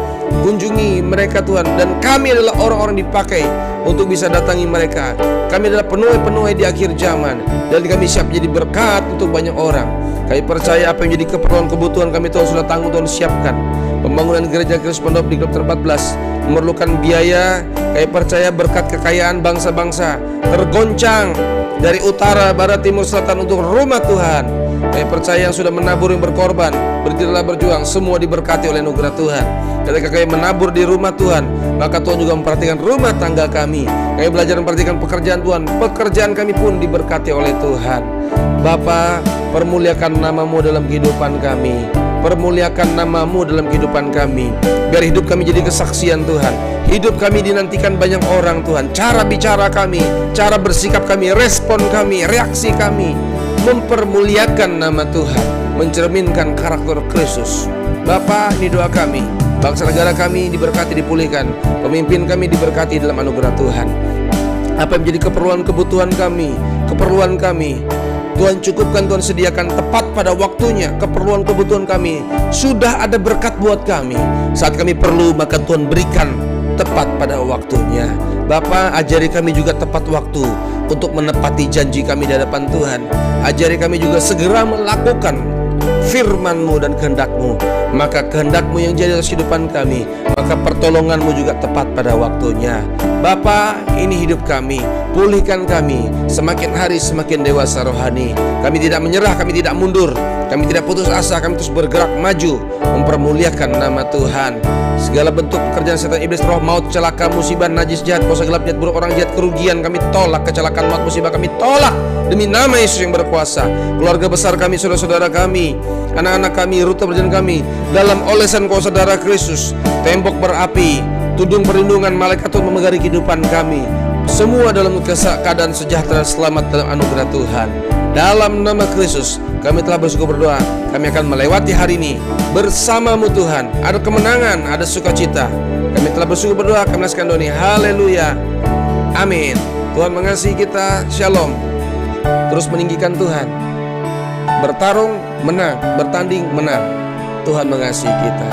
Kunjungi mereka Tuhan, dan kami adalah orang-orang dipakai untuk bisa datangi mereka. Kami adalah penuai-penuai di akhir zaman, dan kami siap jadi berkat untuk banyak orang. Kami percaya apa yang menjadi keperluan kebutuhan kami Tuhan sudah tanggung, Tuhan siapkan. Pembangunan gereja Kristus Pondok di Kilometer 14 memerlukan biaya. Kami percaya berkat kekayaan bangsa-bangsa tergoncang dari utara, barat, timur, selatan untuk rumah Tuhan. Kami percaya yang sudah menabur, yang berkorban, berdirilah berjuang, semua diberkati oleh anugerah Tuhan. Ketika kami menabur di rumah Tuhan, maka Tuhan juga memperhatikan rumah tangga kami. Kami belajar memperhatikan pekerjaan Tuhan, pekerjaan kami pun diberkati oleh Tuhan. Bapa, permuliakan namamu dalam kehidupan kami. Permuliakan namamu dalam kehidupan kami. Biar hidup kami jadi kesaksian Tuhan. Hidup kami dinantikan banyak orang Tuhan. Cara bicara kami, cara bersikap kami, respon kami, reaksi kami mempermuliakan nama Tuhan, mencerminkan karakter Kristus. Bapa, ini doa kami. Bangsa negara kami diberkati, dipulihkan. Pemimpin kami diberkati dalam anugerah Tuhan. Apa yang menjadi keperluan kebutuhan kami, keperluan kami, Tuhan cukupkan, Tuhan sediakan tepat pada waktunya. Keperluan kebutuhan kami, sudah ada berkat buat kami. Saat kami perlu, maka Tuhan berikan tepat pada waktunya. Bapa, ajari kami juga tepat waktu untuk menepati janji kami di hadapan Tuhan. Ajari kami juga segera melakukan firman-Mu dan kehendak-Mu. Maka kehendak-Mu yang jadi atas kehidupan kami, maka pertolongan-Mu juga tepat pada waktunya. Bapa, ini hidup kami, pulihkan kami, semakin hari semakin dewasa rohani. Kami tidak menyerah, kami tidak mundur, kami tidak putus asa, kami terus bergerak maju, mempermuliakan nama Tuhan. Segala bentuk pekerjaan setan iblis, roh maut, celaka, musibah, najis, jahat, kuasa gelap, niat buruk, orang jahat, kerugian, kami tolak. Kecelakaan, maut, musibah, kami tolak demi nama Yesus yang berkuasa. Keluarga besar kami, saudara-saudara kami, anak-anak kami, rute perjalanan kami, dalam olesan kuasa darah Kristus. Tembok berapi, tudung perlindungan malaikat Tuhan memegari kehidupan kami. Semua dalam keadaan sejahtera, selamat dalam anugerah Tuhan. Dalam nama Kristus kami telah bersyukur berdoa. Kami akan melewati hari ini bersama-Mu Tuhan. Ada kemenangan, ada sukacita. Kami telah bersyukur berdoa, kami menaskahkan doa ini. Haleluya, amin. Tuhan mengasihi kita. Shalom. Terus meninggikan Tuhan. Bertarung menang, bertanding menang. Tuhan mengasihi kita.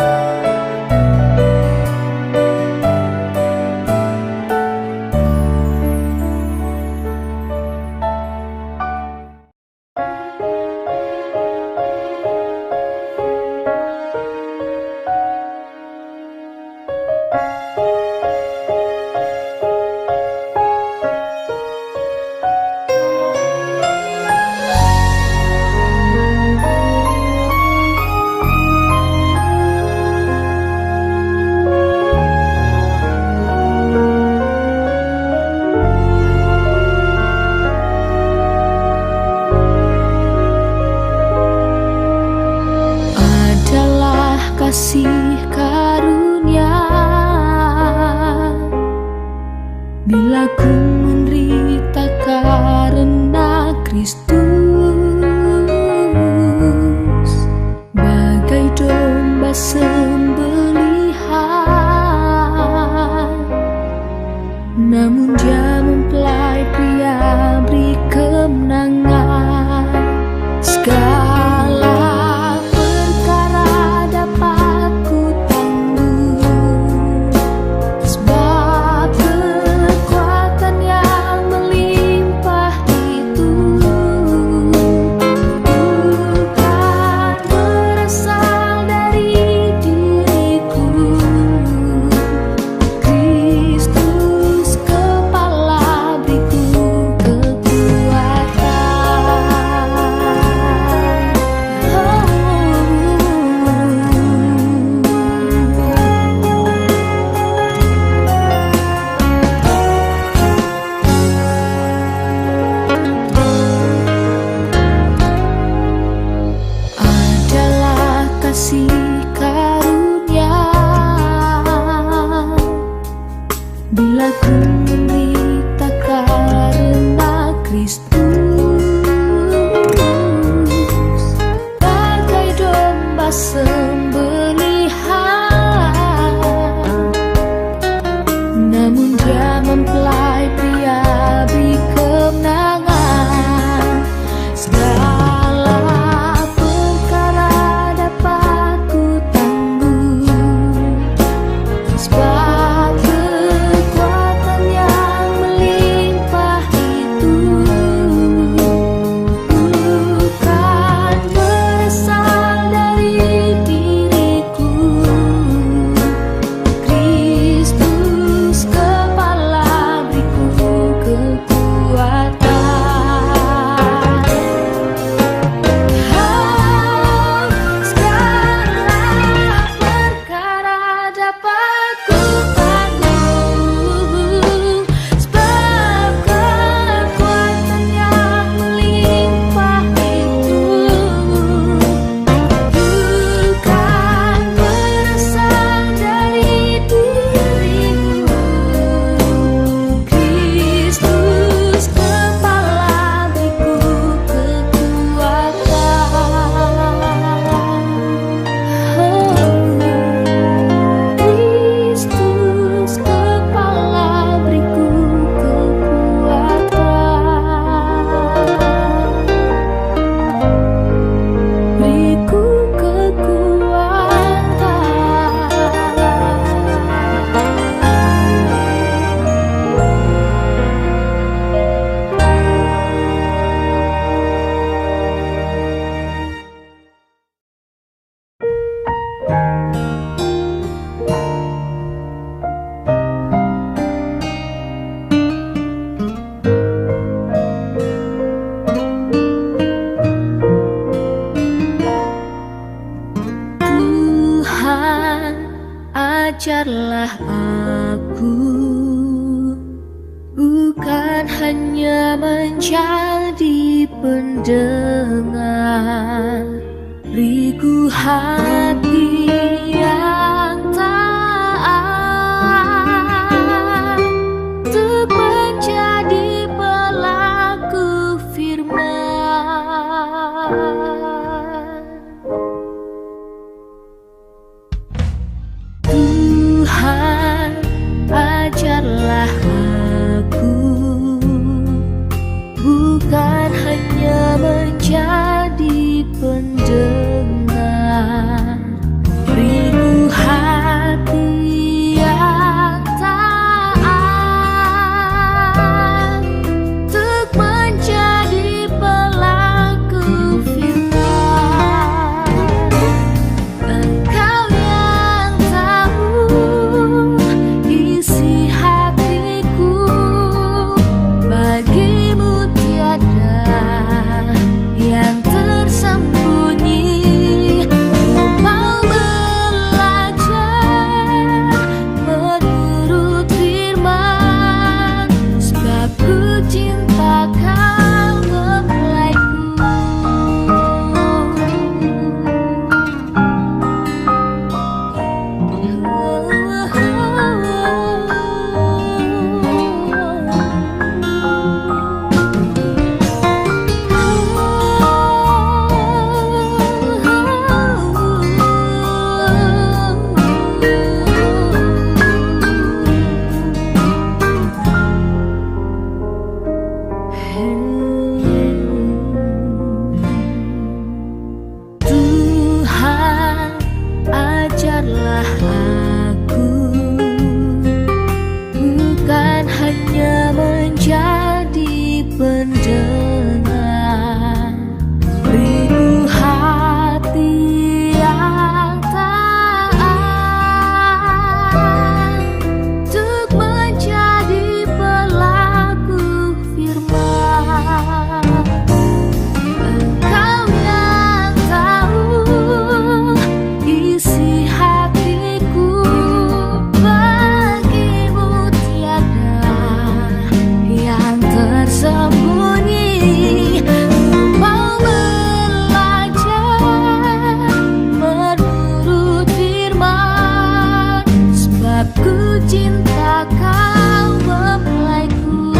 kasih karunia, bila ku menderita karena Kristus, bagai domba sembelihan, namun Dia mempelai pria beri kemenangan. Segala perkara dapat ku tanggung, sebab kekuatan yang melimpah itu bukan berasal dari diriku. Kristus kepala beriku kekuatan. bukan hanya menjadi pendengar, rigu hati yang taat untuk menjadi pelaku firman. Tuhan, ajarlah aku bukan hanya menjadi pendengar, rigu hati yang taat untuk menjadi pelaku firman. Engkau yang tahu isi hatiku, bagimu tiada yang tersembunyi. Ku mau belajar menurut firman, sebab ku cinta kau mempelaiku. Tuhan, ajarlah aku bukan hanya menjadi pendengar, rigu hati yang taat untuk menjadi pelaku firman. Engkau yang tahu isi hatiku, bagimu tiada yang tersembunyi. Ku mau belajar menurut firman, sebab ku cinta kau mempelaiku.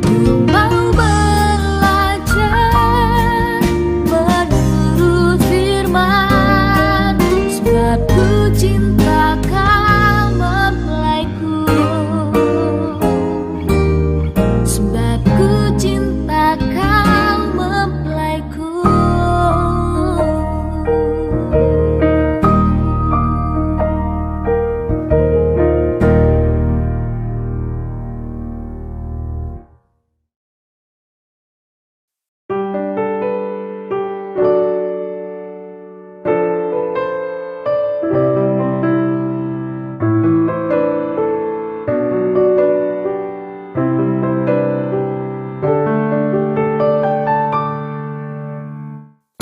Ku mau belajar menurut firman, sebab ku cinta kau mempelaiku. Sebab ku cinta kau mempelaiku.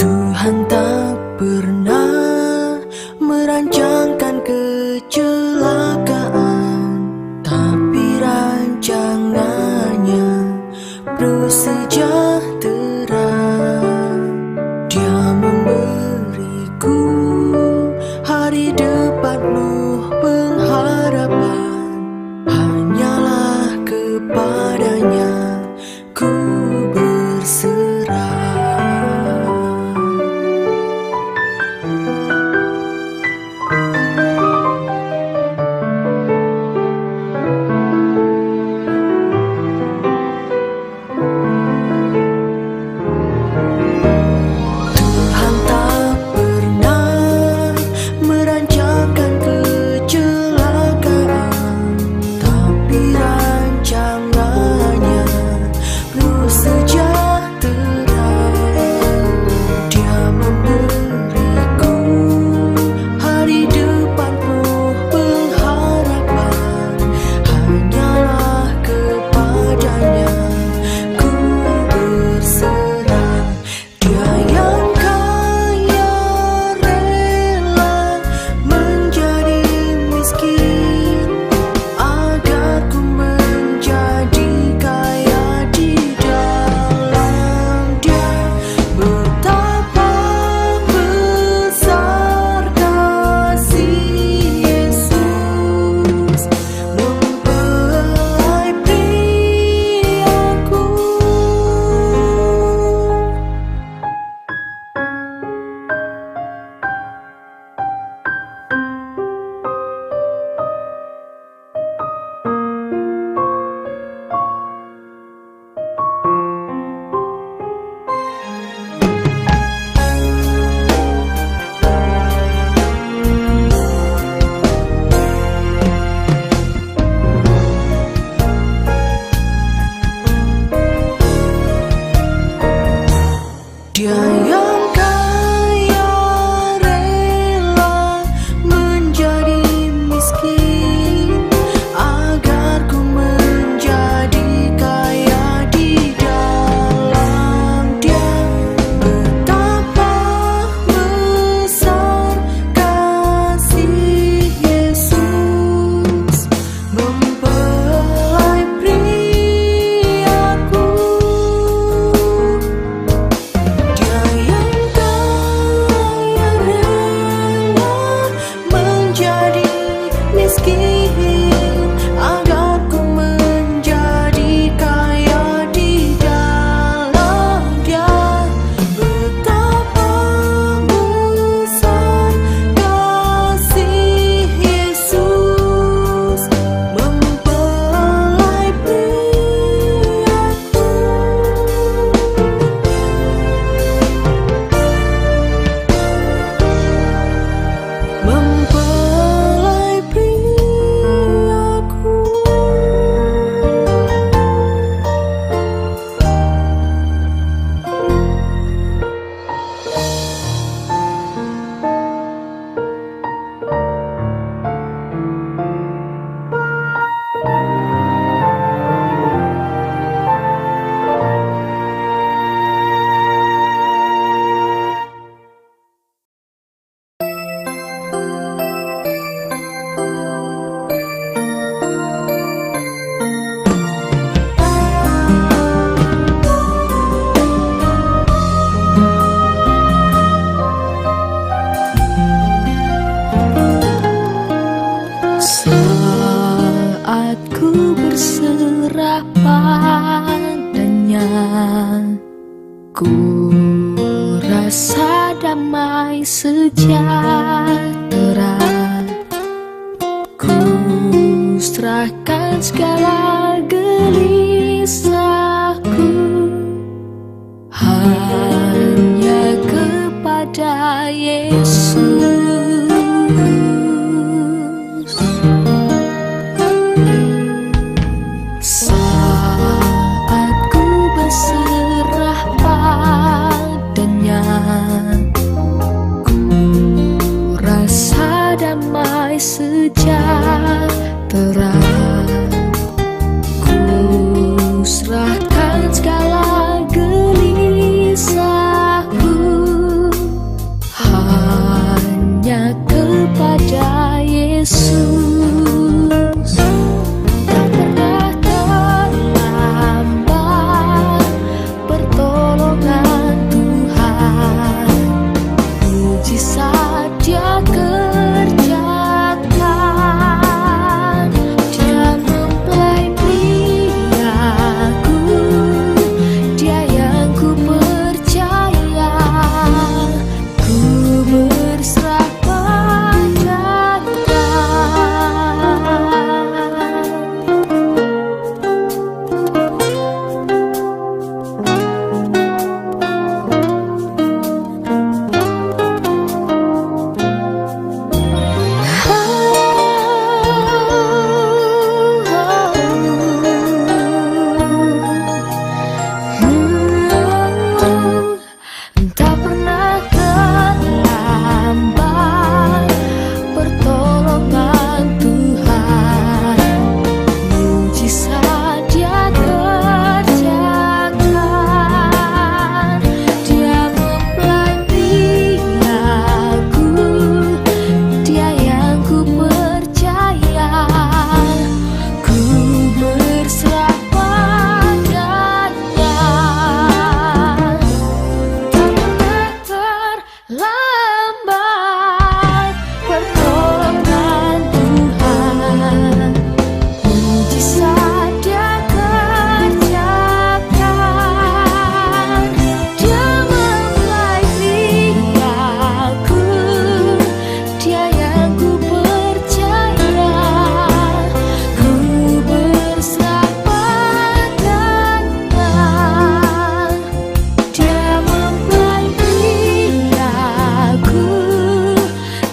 Tuhan tak pernah merancangkan kecelakaan, tapi rancangannya bersejahtera. Dia memberiku hari depan penuh pengharapan, hanyalah kepadanya ku berserah. Tuhan tak pernah merancangkan kecelakaan, tapi rancangannya penuh sejahtera. Dia memberiku hari depan penuh pengharapan, hanyalah kepadanya ku berserah. Dia yang kaya rela menjadi miskin agar ku berserah padanya. Ku rasa damai sejahtera. Ku serahkan segala gelisahku hanya kepada Yesus. Saat ku berserah padanya, ku rasa damai sejahtera. Ku serahkan segala gelisahku hanya kepada Yesus. Tak pernah terlambat pertolongan Tuhan, mujizat Dia kerjakan. Dia mempelai aku, Dia yang ku percaya. Ku berserah padanya. Tak pernah terlambat pertolongan Tuhan, mujizat Dia kerjakan. Dia mempelai aku, Dia yang ku percaya. Ku berserah padanya. Tak pernah terlambat pertolongan Tuhan, mujizat Dia kerjakan. Dia mempelai aku, Dia yang ku percaya. Ku berserah padanya. Dia mempelai aku,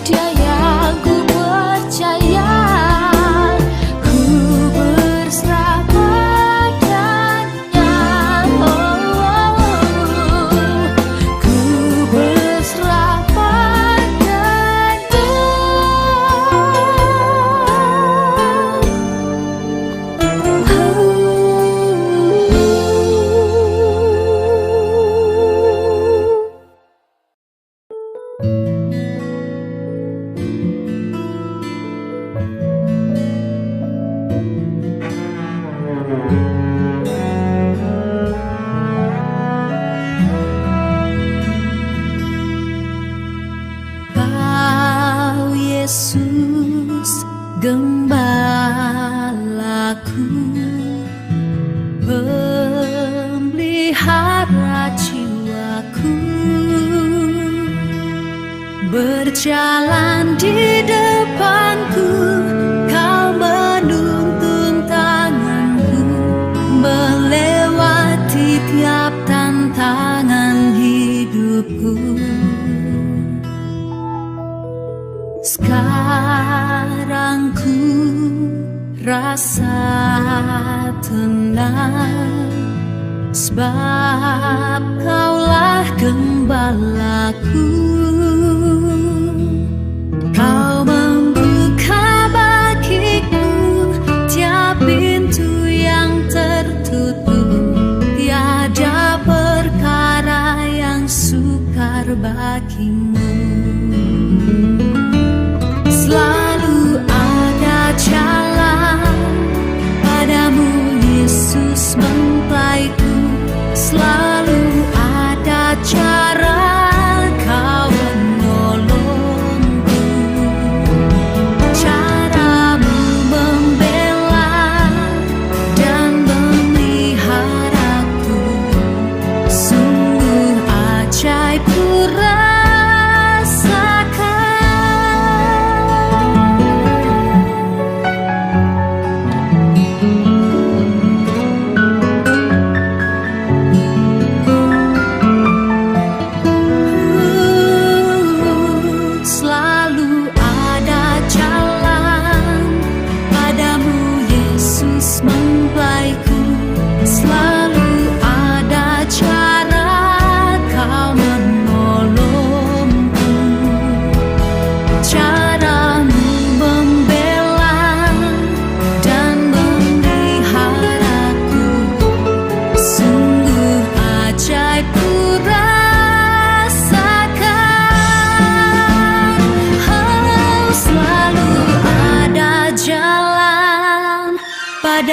Dia yang ku percaya. Ku berserah padanya. Ku berserah padanya. Kau Yesus gembalaku, pemelihara jiwaku, berjalan di depanku. Kau menuntun tanganku melewati tiap tantangan hidupku. Sekarang ku rasa tenang, sebab Kaulah gembalaku. Kau membuka bagiku tiap pintu yang tertutup. Tiada perkara yang sukar bagimu. Selalu ada jalan padamu, Yesus mempelaiku. Selalu ada cara Kau menolongku. Caramu membela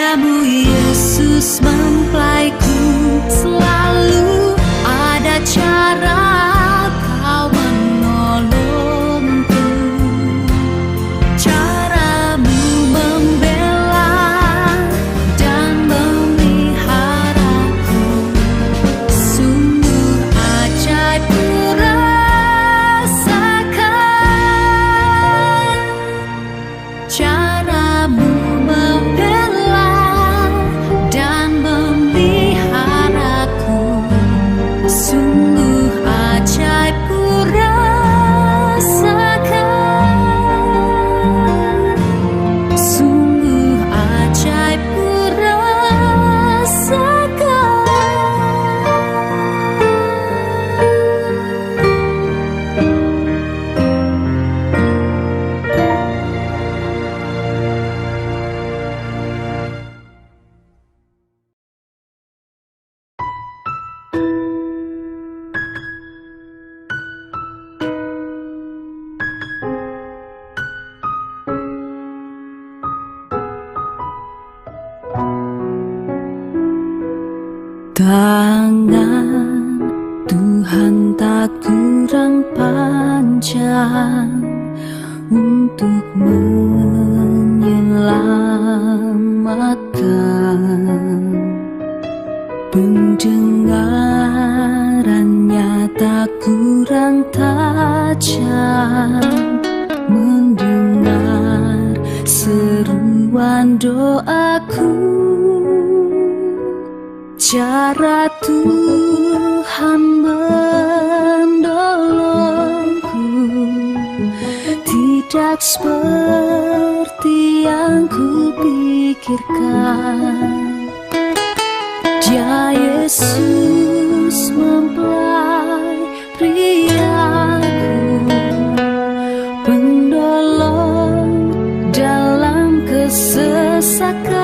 Padamu Yesus mempelaiku, selalu ada cara Kau menolongku. Caramu membela dan memeliharaku, sungguh ajaib ku rasakan. Caramu membela dan memeliharaku, sungguh ajaib ku rasakan. Sungguh ajaib ku Tangan Tuhan tak kurang panjang untuk menyelamatkan. Pendengarannya tak kurang tajam mendengar seruan doaku. Cara Tuhan menolongku tidak seperti yang kupikirkan. Dia Yesus mempelai priaku, penolong dalam kesesakan.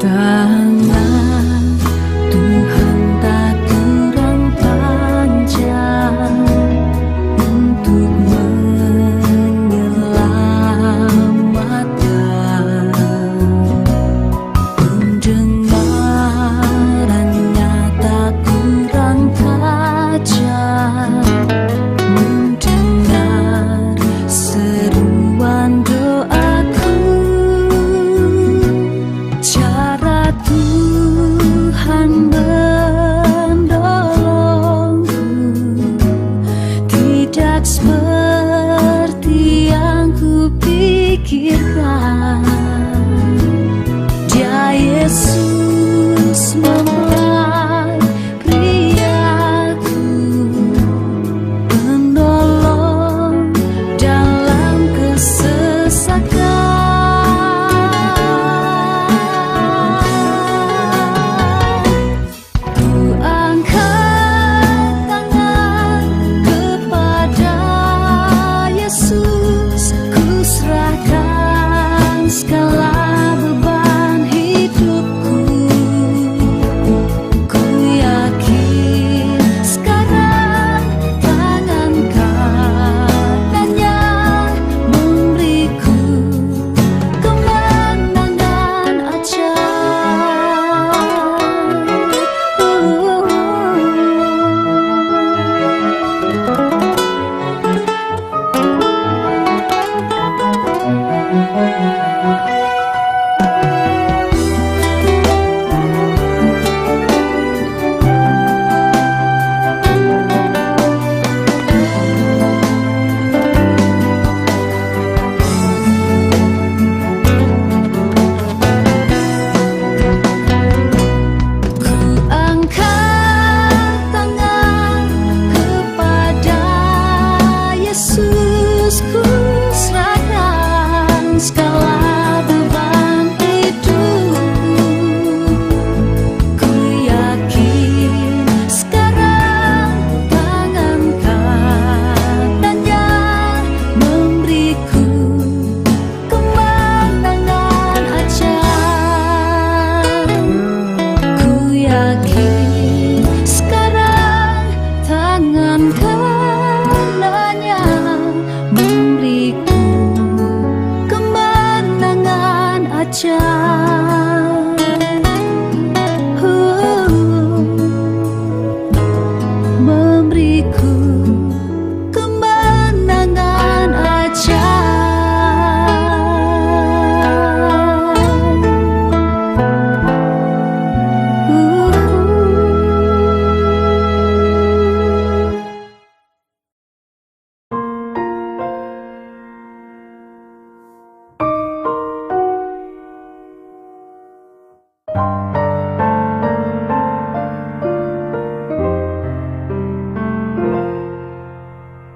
Tangan Tuhan tak kurang panjang untuk menyelamatkan. Pendengarannya tak kurang tajam mendengar seruan doaku. Cara Tuhan menolongku tidak seperti yang kupikirkan. Dia Yesus mempelai priaku, penolong dalam kesesakan. Segala beban hidupku, ku yakin sekarang tangan kanannya memberiku kemenangan ajaib. Segala aja. Memberiku kemenangan aja.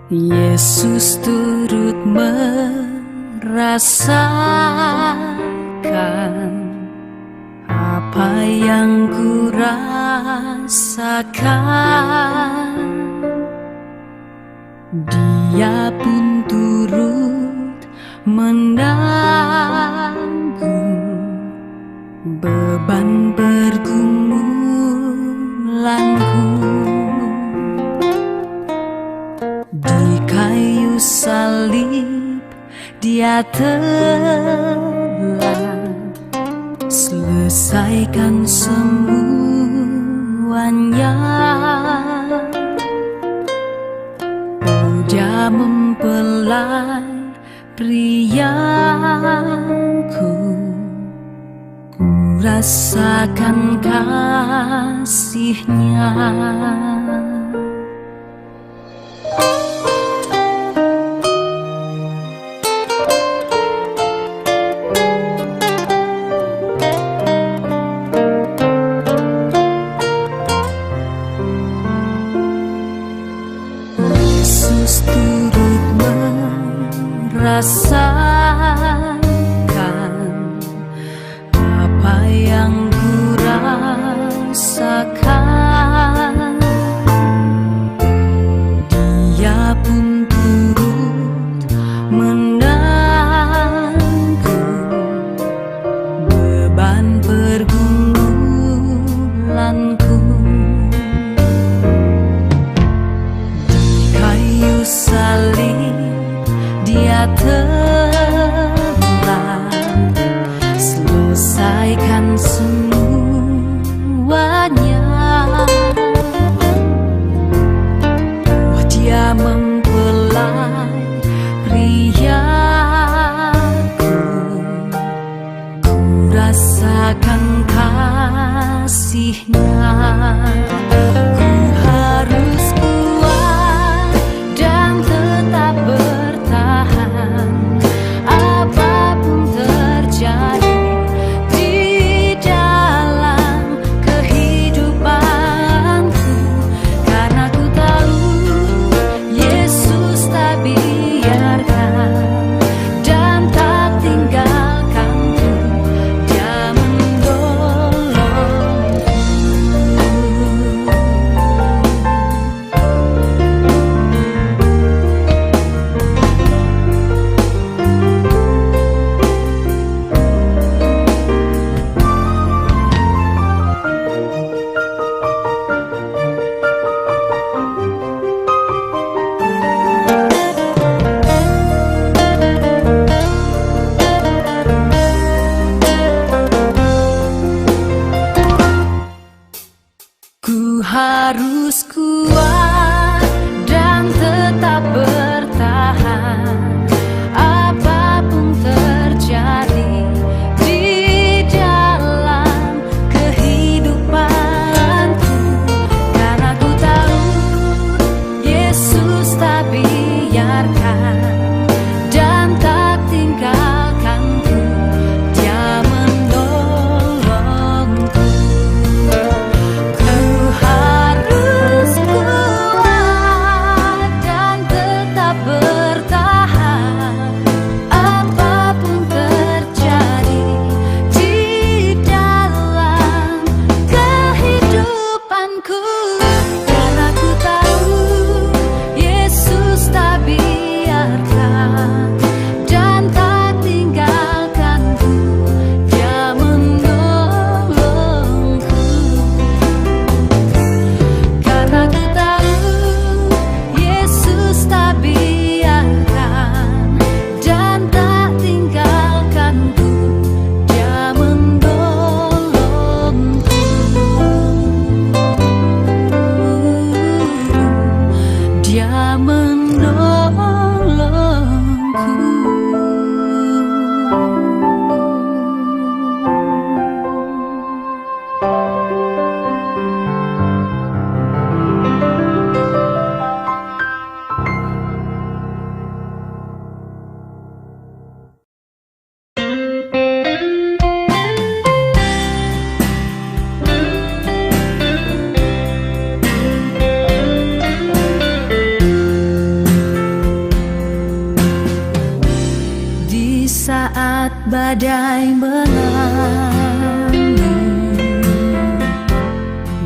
Yesus turut merasakan apa yang ku rasakan. Dia pun turut menanggung beban pergumulanku. Di kayu salib Dia telah selesaikan semuanya. Oh, Dia mempelai priaku, ku rasakan kasih-Nya. Yesus turut merasakan apa yang ku rasakan. Dia pun turut menanggung beban pergumulanku. Salib Dia telah selesaikan semuanya. Oh, Dia mempelai priaku, ku rasakan kasih-Nya. Ku harus kuat dan tetap bertahan, apapun terjadi di dalam kehidupanku, karena ku tahu Yesus tak biarkan dan tak tinggalkanku. Dia menolongku. saat badai mengamuk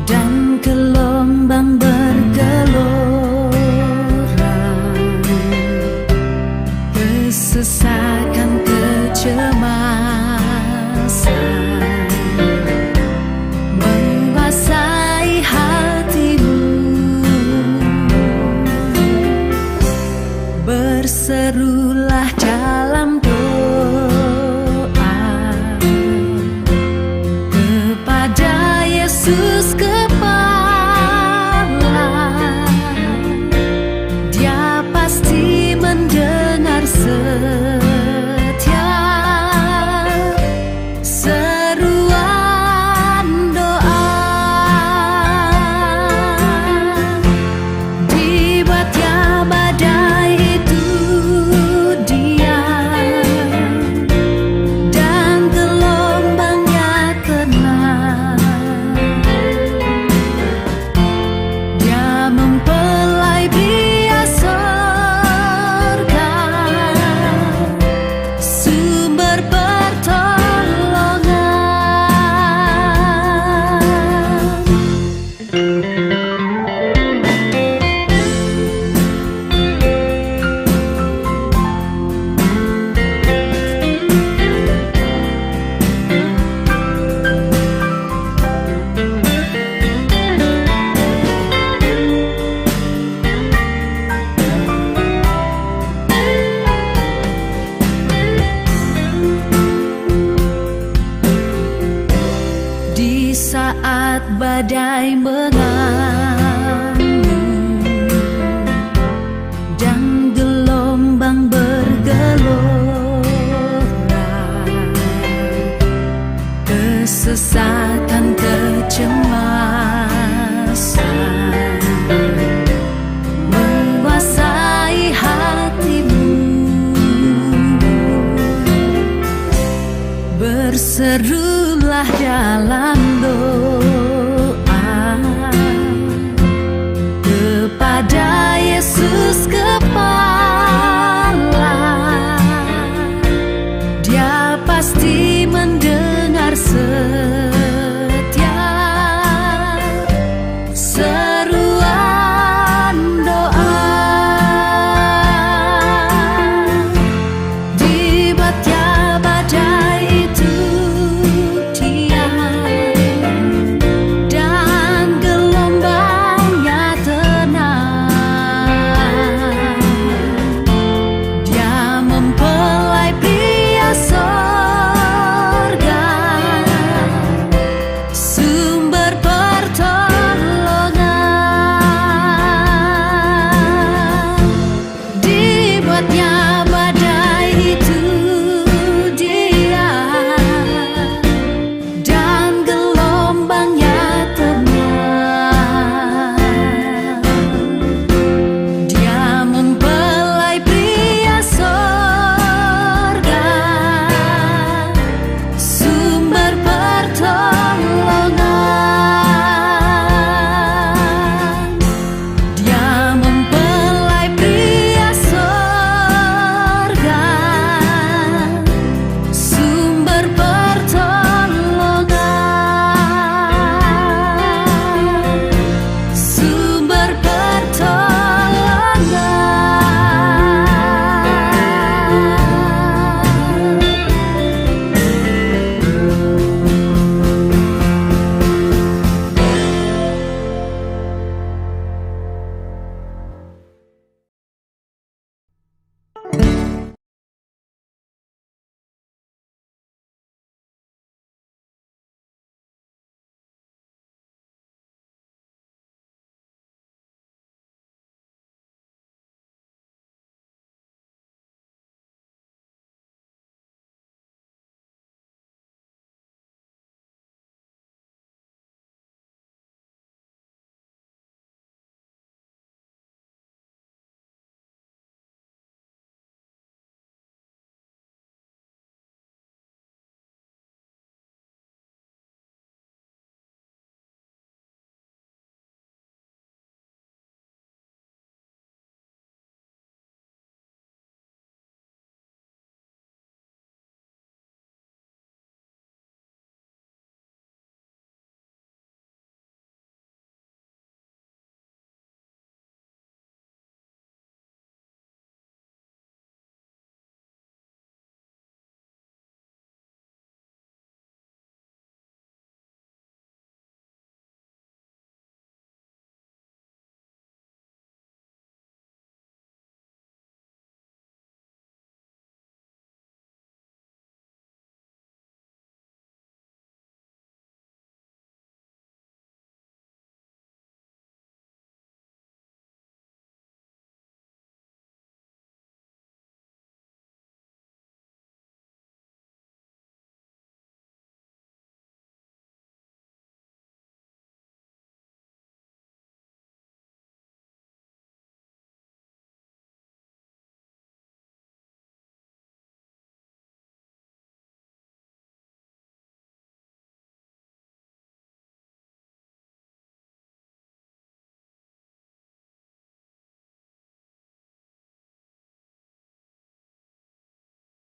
dan gelombang bergelora, kesesakan kecemasan menguasai hatimu. Berserulah dalam doa kepada Yesus kepala. Dia pasti mendengar setia seruan doa. Dibuatnya badai itu diam dan gelombangnya tenang. Dia mempelai pria sorga, sumber pertolongan. Di saat badai mengamuk dan gelombang bergelora, kesesakan kecemasan menguasai hatimu. Berserulah dalam doa